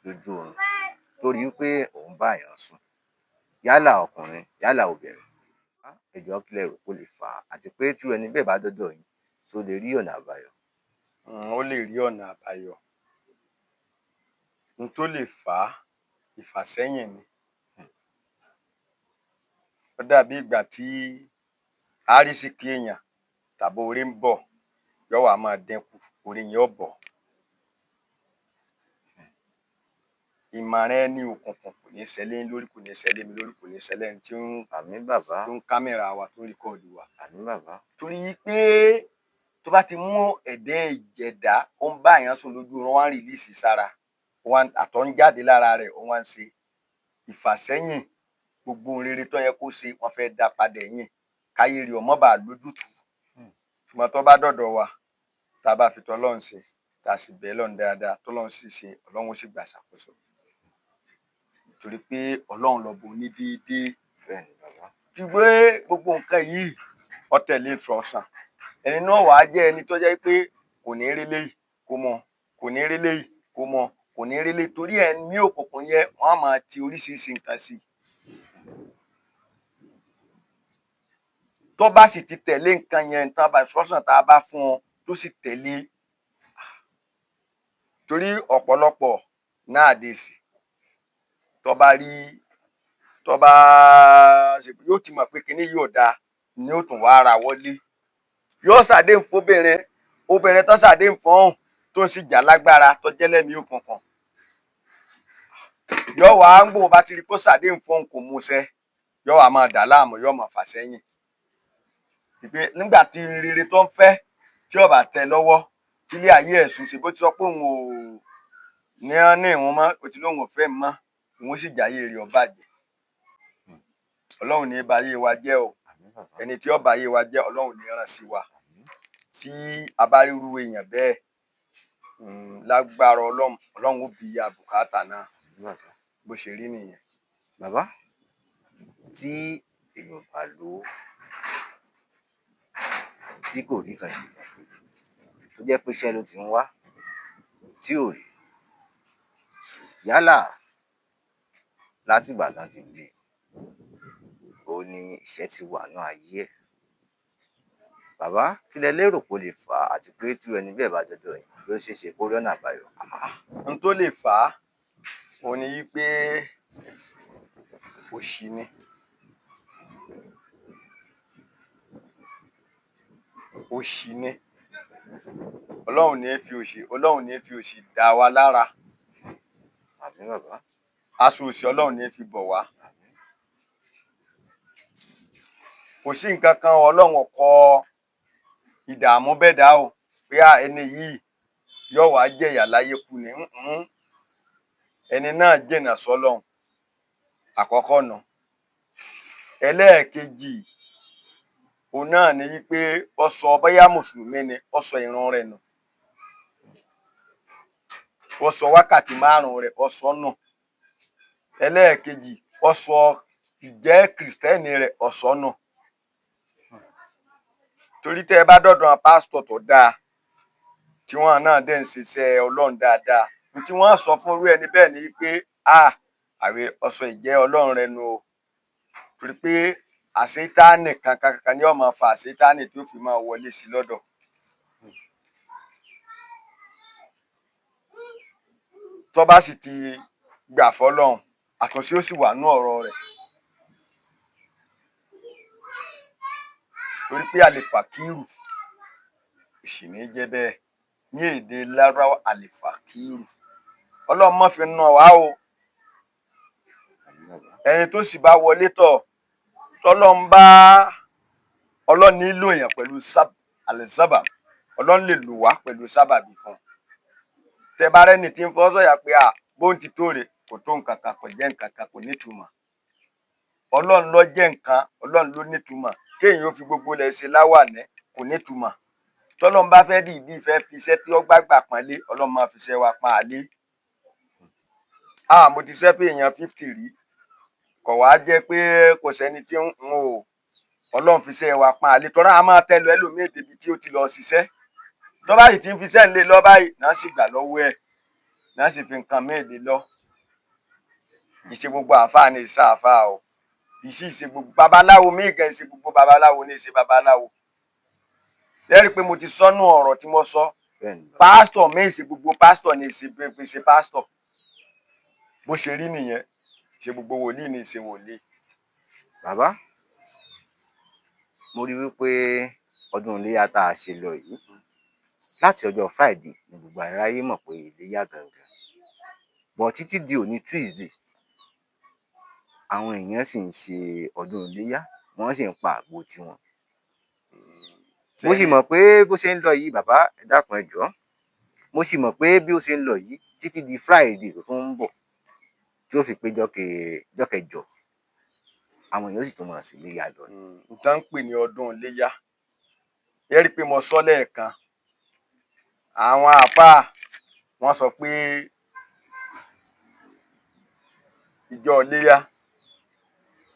lójú oorun torí pé òun bá èèyàn sùn yálà ọkùnrin yálà obìnrin. Ẹ jọ̀ọ́ kí lẹ rò pó lè fà á àti pé tírú ẹni bẹ́ẹ̀ bá dọ́dọ̀ yín ṣó lè rí ọ̀nà àbáyọ? Ó lè rí ọ̀nà àbáyọ. N tó lè fà á, ìfàsẹ́yìn ni. Ó dàbí ìgbà tí àrísìkí èèyàn tàbí oore ń bọ̀, yóò wá máa dínkù, oore yẹn ó bọ̀. Ìmọ̀ràn ẹni òkùnkùn kò ní ṣẹ léyín lórí, kò ní ṣẹ lé mi lórí, kò ní ṣẹ lẹ́ni tí Àmín bàbá, ń kámẹ́rà wa, tó ń rìkọ́ọ̀dù wa. àmín bàbá. Torí pé tó bá ti mú ẹ̀dá ó ń bá èèyàn sùn lójú oorun, ó wá ń rìlíìsì sára, àtọ̀ ń jáde lára rẹ̀, ó wá ń ṣe ìfàsẹ́yìn. Gbogbo ohun rere tó yẹ kó ṣe, wọ́n fẹ́ dá padà ẹ̀yìn, káyé rẹ̀ ó má baà lójútùú. Ṣùgbọ́n tó bá dọ̀dọ̀ wa, tá a bá fi tọlọ́run ṣe, tá a sì bẹ Ọlọ́run dáadáa, tọ́lọ́run sì ṣe, Ọlọ́run ó sì gbàṣàkóso. Torí pé Ọlọ́run lọba onídéédé. Bẹ́ẹ̀ni bàbá. Ṣùgbọ́n gbogbo nǹkan yìí ó tẹ̀lé instruction. Ẹni náà wàá jẹ́ ẹni tó jẹ́ pé kò ní rí léyìí kó mọ, kò ní rí léyìí kó mọ, kò ní rí léyìí, torí ẹ̀mí òkùnkùn yẹn wọ́n á máa ti oríṣiríṣi nǹkan sí i. Tó bá sì ti tẹ̀lé nǹkan yẹn, tán bá instruction tá a bá fún ọ tó sì tẹ̀lé, torí ọ̀pọ̀lọpọ̀ nowadays tó bá ṣe pé yóò ti mọ̀ pé kinní yìí ò dáa ni ó tún wá ra wọlé. Yóò ṣàdéhùn fóbìnrin, obìnrin tó ṣàdéhùn fún tó sì jà lágbára tó jẹ́ lẹ́mìí òkùnkùn. Yóò wá ń gbò bá ti rí pé ó ṣàdéhùn fún kò múṣẹ, yóò wá máa dà á láàmú, yóò máa fà sẹ́yìn. Nígbà tí rere tó ń fẹ́ tí ò bá tẹ́ lọ́wọ́, tílé ayé ẹ̀ sú, ṣèbó ti sọ pé òun ò ní ìhun mọ́, ó ti lóun ò fẹ́ mi mọ́, òun ó sì jáyé rẹ̀ ó bàjẹ́. Ọlọ́run ní bayé wa jẹ́ o. Àmín bàbá. Ẹni tí ó bayé wa jẹ́, Ọlọ́run ní rán sí wa. Tí a bá rí irú èèyàn bẹ́ẹ̀, lágbára Ọlọ́run, Ọlọ́run ó bi ya bùkátà náà. Àmín bàbá. Bó ṣe rí nìyẹn. Bàbá, tí èèyàn bá lówó tí kò rí kan ṣe, tó jẹ́ pé iṣẹ́ ló ti ń wá tí ò rí, yálà látìgbà tán ti bí i, òun ni ìṣẹ́ ti wà nínú ayé ẹ̀. Bàbá, kí lẹ lérò pó lè fà á àti pé tírú ẹni bẹ́ẹ̀ bá dọ́dọ̀ yín, bí ó ṣeé ṣe kó rí ọ̀nà àbáyọ? N tó lè fà á, òun ni wípé òṣì ni. Òṣì ni. Ọlọ́run ní fi òṣì dá wa lára. Àmín bàbá. Aṣọ òṣì Ọlọ́run ní fi bọ̀ wá. Àmín. Kò sí nǹkan kan Ọlọ́run ò kọ ìdààmú bẹ́dàá o, pé ẹni yìí yóò wá jẹ̀yà láyé kú ni. Ẹni náà jìnnà sọ́lọ́run, àkọ́kọ́ nù. Ẹlẹ́ẹ̀kejì, òun náà ni wípé ó sọ, bóyá mùsùlùmí ni, ó sọ ìrun rẹ̀ nù. Ó sọ wákàtí 5 rẹ̀, ó sọ nù. Ẹlẹ́ẹ̀kejì, ó sọ ìjẹ́ kìrìsìtẹ́nì rẹ̀, ó sọ nù. Torí tẹ́ ẹ bá dọ̀dọ̀ àwọn pásítọ̀ tó dáa, tí wọ́n náà dẹ̀ ń ṣiṣẹ́ Ọlọ́run dáadáa, tí wọ́n sọ fún irú ẹni bẹ́ẹ̀ ni wípé àwẹ̀ ó sọ ìjẹ́ Ọlọ́run rẹ̀ nù o. Torí pé àṣetánì kankan ni ó máa fa àṣetánì tó fi máa wọlé sí lọ́dọ̀. Tó bá sì ti gbà fọ́lọ́run, àtúnṣe ó sì wà nínú ọ̀rọ̀ rẹ̀. Torí pé àlìfàkírù, òṣì ní jẹ́ bẹ́ẹ̀. Ní èdè Lárúbáwá, àlìfàkírù. Ọlọ́run má fi nà wá o. Ẹni tó sì bá wọlé tọ̀, Ọlọ́run nílò èèyàn pẹ̀lú àlìsábà. Ọlọ́run lè lò wá pẹ̀lú sábàbí fún un. Tẹ́ bá rẹ́ni tí ń fọwọ́ sọ̀yà pé bóun ti tó rè, kò tó nǹkan kan, kò jẹ́ nǹkan kan, kò nítumọ̀. Ọlọ́run ló jẹ́ nǹkan, Ọlọ́run ló nítumọ̀. Kéèyàn ó fi gbogbo ilẹ̀ ṣe láwàní, kò nítumọ̀. Tọ́lọ́run bá fẹ́ dìídì fẹ́ fi iṣẹ́ tí ó gbà pọ́nlé, Ọlọ́run máa fi iṣẹ́ wa pọ́n alé. Mo ti ṣiṣẹ́ fún èèyàn 50 rí, kò wá jẹ́ pé kò sẹ́ni tí Ọlọ́run fi iṣẹ́ wa pọ́n alé. Tọ́ra a máa tẹ̀lé ẹlòmíì débi tí ó ti lọ ṣiṣẹ́. Tó bá sì ti ń fi iṣẹ́ ńlẹ̀ lọ báyìí, náà sì gbà lọ́wọ́ ẹ̀, náà sì fi nǹkan míì lé lọ. Ìṣe gbogbo àáfàá ni ìṣe àáfàá o. ìsì ṣe gbogbo babaláwo míì gan ṣe gbogbo babaláwo ní ṣe babaláwo. Lẹ́rìí pé mo ti sọ́nù ọ̀rọ̀ tí mo sọ. Pásítọ̀ míì ṣe gbogbo pásítọ̀ ní ṣe pásítọ̀. Bó ṣe rí nìyẹn, ṣe gbogbo wòlíì ní ṣe wòlíì. Bàbá, mo rí wípé ọdún iléyá tá a ṣe lọ yìí láti ọjọ́ Friday ni gbogbo aráyé mọ̀ pé iléyá gangan. Bọ̀ títí di òní Tuesday, àwọn èèyàn sì ń ṣe ọdún iléyá, wọ́n sì ń pa àgbo tiwọn. Mo sì mọ̀ pé bó ṣe ń lọ yìí, bàbá ẹ dákun ẹ jọ̀ọ́. Mo sì mọ̀ pé bí ó ṣe ń lọ yìí títí di Friday tó ń bọ̀ tí ó fi pé jọ́ kẹjọ, àwọn èèyàn sì tún máa ṣe iléyá lọ. Nǹkan ń pè ní ọdún iléyá. Ẹ rí i pé mo sọ lẹ́ẹ̀kan, àwọn àfáà wọ́n sọ pé ìjọ iléyá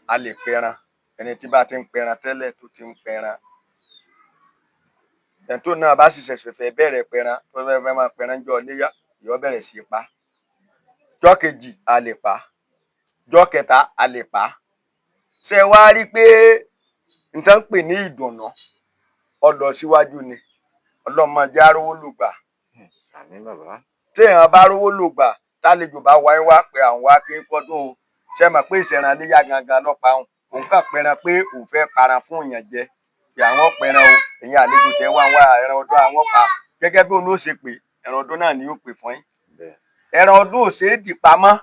a lè pẹran, ẹni tí bá ti ń pẹran tẹ́lẹ̀ tó ti ń pẹran, ẹni tó náà bá sì ṣẹ̀ṣẹ̀ fẹ́ bẹ̀rẹ̀ pẹran tó fẹ́ máa pẹran jọ iléyá, yóò bẹ̀rẹ̀ sí í pa. Jọ́ kejì a lè pa, jọ́ kẹta a lè pa. Ṣé ẹ wá rí i pé nǹkan ń pè ní ìdùnnú ọlọ síwájú ni, Ọlọ́run máa jẹ́ á rówó lò gbà. Àmín bàbá. Téèyàn bá rówó lò gbà, tálejò bá wá ń wá pé àwọn wá kí n fọdún o, ṣe mọ̀ pé ìṣẹ̀ràn iléyá gangan lọ́pàá òun kàn pẹran pé òun fẹ́ para fún èèyàn jẹ, pé àwọn pẹran o, ẹ̀yin àlejò tẹ́ wá ń wá ẹran ọdún àwọn pa, gẹ́gẹ́ bí òun ó ṣe pé ẹran ọdún náà ni yóò pè fún yín. Ẹran ọdún ò ṣe é dì pamọ́,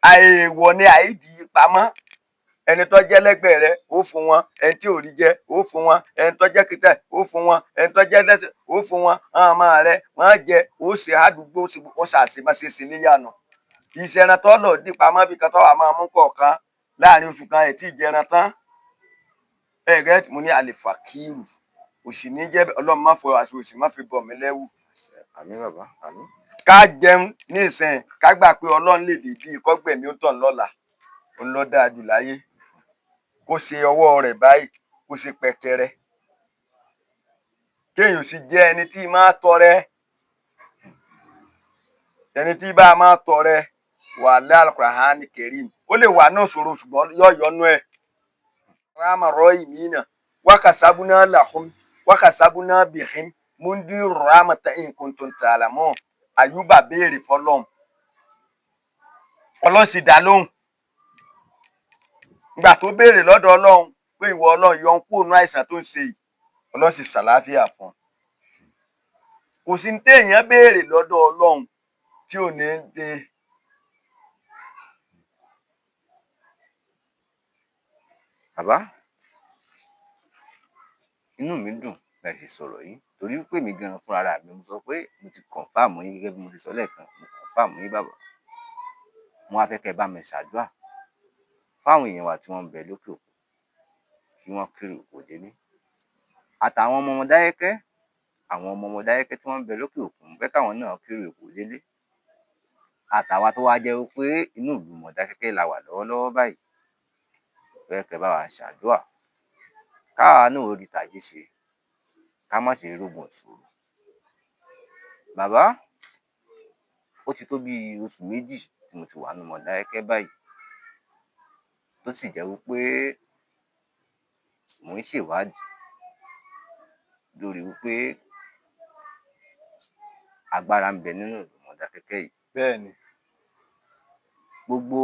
àìwọ̀ ni àìdì pamọ́. Ẹni tó jẹ́ lẹ́gbẹ̀ẹ́ rẹ ó fún wọn, ẹni tí ò rí jẹ ó fún wọn, ẹni tó jẹ́ kìtẹ́ ó fún wọn, ẹni tó jẹ́ lẹ́sẹ̀ ó fún wọn, àwọn ọmọ rẹ wọ́n jẹ, ó ṣe àdúgbò ó ṣàṣemáṣeṣe níyànà. Ìṣẹ̀ràn tó lọ dì pamọ́ bí kan tó wà máa mú kọ̀ọ̀kan láàrin oṣù kan ẹ̀ tí ì jẹran tán. Ẹ̀gẹ́ mo ní àlèfàkírù òsì ní jẹ́ Ọlọ́run má fọ aṣọ òsì má fi bọ̀ mí lẹ́wù. Àmín bàbá, àmín. Ká jẹun ní ìsìn ká gbà pé Ọlọ́run lè dìídì kọ́gbẹ̀mí ó tàn lọ́la, òun ló dáa jù láyé. Kó ṣe ọwọ́ rẹ̀ báyìí kó ṣe pẹ̀kẹrẹ. Kéèyàn sì jẹ́ ẹni tí máa tọrẹ, ẹni tí bá máa tọrẹ wàláhì Al-Qur'ani Karim, ó lè wà náà ṣòro ṣùgbọ́n yóò yọnú ẹ̀. Ráàmà rọ́ọ̀yìmínà wákàsábúná làhùn wákàsábúná bìhín múndí ráàmàtà in kuntum ta'lamun. Àyùbá béèrè fọlọ́run, Ọlọ́run sì dá lóhùn. Ìgbà tó béèrè lọ́dọ̀ Ọlọ́run pé ìwọ Ọlọ́run yọ ń kúrò nínú àìsàn tó ń ṣe yìí, Ọlọ́run sì ṣàlàáfíà fún un. Kò sí ní téèyàn béèrè lọ́dọ̀ Ọlọ́run tí ò ní dé. Bàbá, inú mi dùn bẹ́ẹ̀ sì sọ̀rọ̀ yìí torí pé mi gan fún ara mi mo sọ pé mo ti kọ̀ǹfàmù yín gẹ́gẹ́ bí mo ti sọ lẹ́ẹ̀kan, mo kọ̀ǹfàmù yín bàbá. Mo wá fẹ́ kẹ́ bá mi ṣàdúrà fáwọn èèyàn wa tí wọ́n ń bẹ lókè òkun kí wọ́n kéré òkò délé. Àtàwọn ọmọ Mọdákẹ́kẹ́, àwọn ọmọ Mọdákẹ́kẹ́ tí wọ́n ń bẹ lókè òkun fẹ́ káwọn náà kéré òkò délé. Àtàwa tó wá jẹ́ pé inú ìlú Mọdákẹ́kẹ́ la wà lọ́wọ́lọ́wọ́ báyìí, fẹ́ kẹ́ bá wa ṣàdúrà káwa náà ó rí tàjé ṣe, ká má ṣe rógun ìṣòro. Bàbá, ó ti tó bí oṣù méjì tí mo ti wà ní Mọdákẹ́kẹ́ báyìí tó sì jẹ́ wípé mò ń ṣèwádìí lórí wípé agbára ń bẹ nínú ìlú Mọdákẹ́kẹ́ yìí. Bẹ́ẹ̀ni. Gbogbo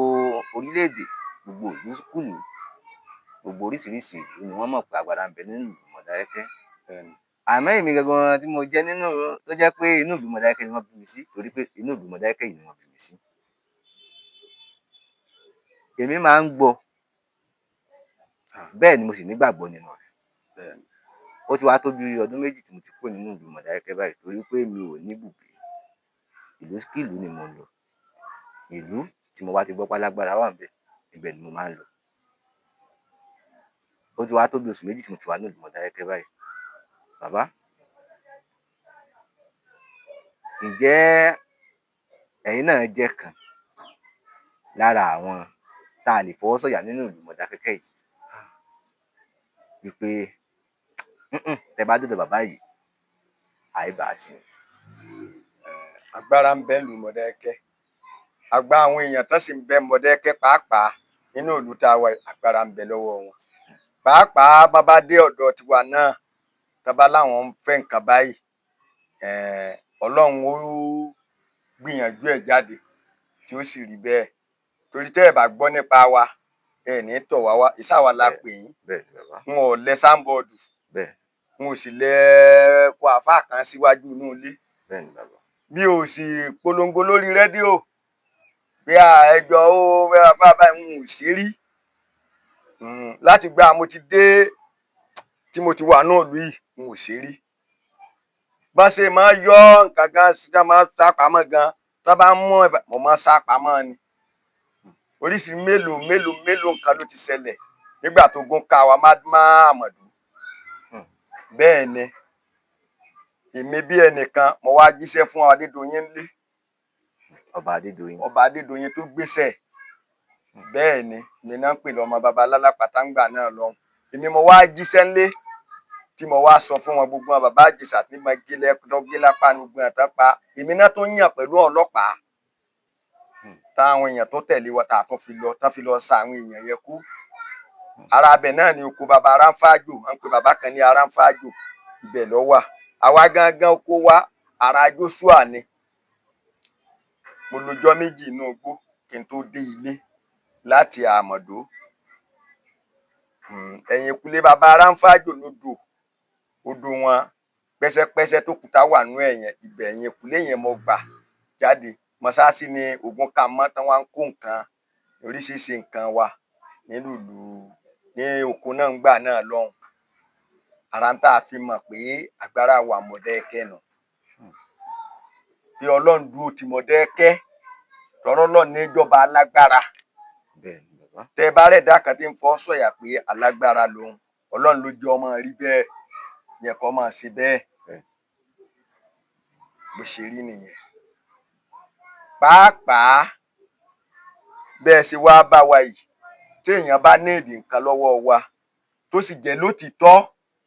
orílẹ̀-èdè, gbogbo ìlú kùlú, gbogbo oríṣiríṣi ìlú ni wọ́n mọ̀ pé agbára ń bẹ nínú ìlú Mọdákẹ́kẹ́. Bẹ́ẹ̀ni. Àmọ́ èmi gangan tí mo jẹ́ nínú tó jẹ́ pé inú ìlú Mọdákẹ́kẹ́ ni wọ́n bí mi sí torí pé inú ìlú Mọdákẹ́kẹ́ yìí ni wọ́n bí mi sí. Èmi máa ń gbọ́, bẹ́ẹ̀ ni mo sì nígbàgbọ́ nínú rẹ̀. Bẹ́ẹ̀ni. Ó ti wá tó bí ọdún méjì tí mo ti kúrò nínú ìlú Mọdákẹ́kẹ́ báyìí torí pé mi ò ní ibùgbé. Ìlú kílùú ni mo ń lọ. Ìlú tí mo bá ti gbọ́ pálágbára wà ńbẹ̀, ibẹ̀ ni mo máa ń lọ. Ó ti wá tó bí oṣù méjì tí mo ti wà ní ìlú Mọdákẹ́kẹ́ báyìí. Bàbá, ǹjẹ́ ẹ̀yin náà jẹ́ kan lára àwọn tá a lè fọwọ́ sọ̀yà nínú ìlú Mọdákẹ́kẹ́ yìí wípé tẹ́ bá dọ́dọ̀ bàbá yìí àìbá tì. Agbára ń bẹ ìlú Mọdákẹ́kẹ́. Àgbà àwọn èèyàn tó sì ń bẹ Mọdákẹ́kẹ́ pàápàá nínú ìlú tá a wà agbára ń bẹ lọ́wọ́ wọn pàápàá bàbá dé ọ̀dọ̀ tiwa náà tábà láwọn ń fẹ́ nǹkan báyìí Ọlọ́run ó gbìyànjú ẹ̀ jáde tí ó sì rí bẹ́ẹ̀ torí tẹ́ ẹ bá gbọ́ nípa wa ẹ ní tọ̀ wá wá ìsáwá la pè yín n ò lẹ sáńbọọdù n ò sì lẹ kó àáfàá kan síwájú inú ilé bí o sì polongo lórí rédíò bí ẹjọ́ ó bàbá n ò ṣe rí láti gbà mo ti dé tí mo ti wà náà lù yìí n ò ṣe rí bá ṣe máa yọ nǹkan gan ṣe máa sá pamọ́ gan tó bá mú mo máa sá pamọ́ ni oríṣi mélòó nǹkan ló ti ṣẹlẹ̀ nígbà tó gún ká wa má Àmọ̀dù bẹ́ẹ̀ ni èmi bí ẹnìkan mo wá jíṣẹ́ fún Adédoyin ńlé ọba Adédoyin tó gbéṣẹ́ bẹ́ẹ̀ ni mi náà ń pè lọ́mọ baba lálápàtà ńgbà náà lọ èmi mo wá jíṣẹ́ ńlé tí mo wá sọ fún wọn gbogbo wọn bàbá àjèṣà tí mo gé lápá ní gbogbo àtàn pa èmi náà tó yàn pẹ̀lú ọlọ́pàá táwọn èèyàn tó tẹ̀lé wa tá tún fi lọ sa àwọn èèyàn yẹn kú ara abẹ náà ni oko baba Aráńfájò wọn pe bàbá kan ní Aráńfájò ibẹ̀ ló wà àwa gangan oko wa ara Joshua ni mo lọ́jọ́ méjì inú igbó kí n tó dé ilé láti Àmọ̀dó ẹ̀yìn ìkúlé baba Aráńfájò odò wọn pẹ́sẹ́pẹ́sẹ́ tó kúta wà nú ẹ̀yìn ibẹ̀ ẹ̀yìn ìkúlé yẹn mo gbà jáde mọ́sáàsì ni ogun ká mọ́ tán wá ń kó nǹkan oríṣiríṣi nǹkan wa nílùú ní oko náà ń gbà náà lọ́hùn ara ń tá a fi mọ̀ pé agbára wà Mọ̀dákẹ́kẹ́ nù bí Ọlọ́run dúró ti Mọ̀dákẹ́kẹ́ tọ́rọ́ Ọlọ́run ní ìjọba alágbára tẹ bá rẹ̀ dákan tí ń fọ́ sọ̀yà pé alágbára lòun Ọlọ́run ló jẹ́ ọmọ rí bẹ́ẹ̀ yẹ kó máa ṣe bẹ́ẹ̀ bó ṣe rí nìyẹn pàápàá bẹ́ẹ̀ ṣe wá bá wa yìí tí èèyàn bá ní èdè nǹkan lọ́wọ́ wa tó sì jẹ́ lótìtọ́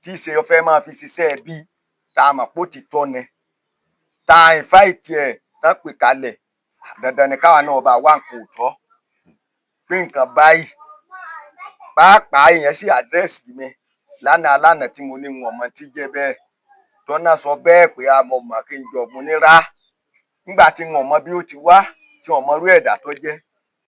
tí ṣe fẹ́ máa fi ṣiṣẹ́ bí tá a mọ̀ pé ó ti tọ́ ni tá a ìfáìtì ẹ̀ tán pè kalẹ̀ dandan ni káwa náà bá wá nǹkan òótọ́ pé nǹkan báyìí pàápàá èèyàn sì àdírẹ́sì mi lánàá tí mo ní wọn mọ tí jẹ́ bẹ́ẹ̀ tọ́nà sọ bẹ́ẹ̀ pé a mọ̀ mọ̀ kí n jọ mo ní rá nígbà tí wọn mọ bí ó ti wá tí wọn mọ irú ẹ̀dá tó jẹ́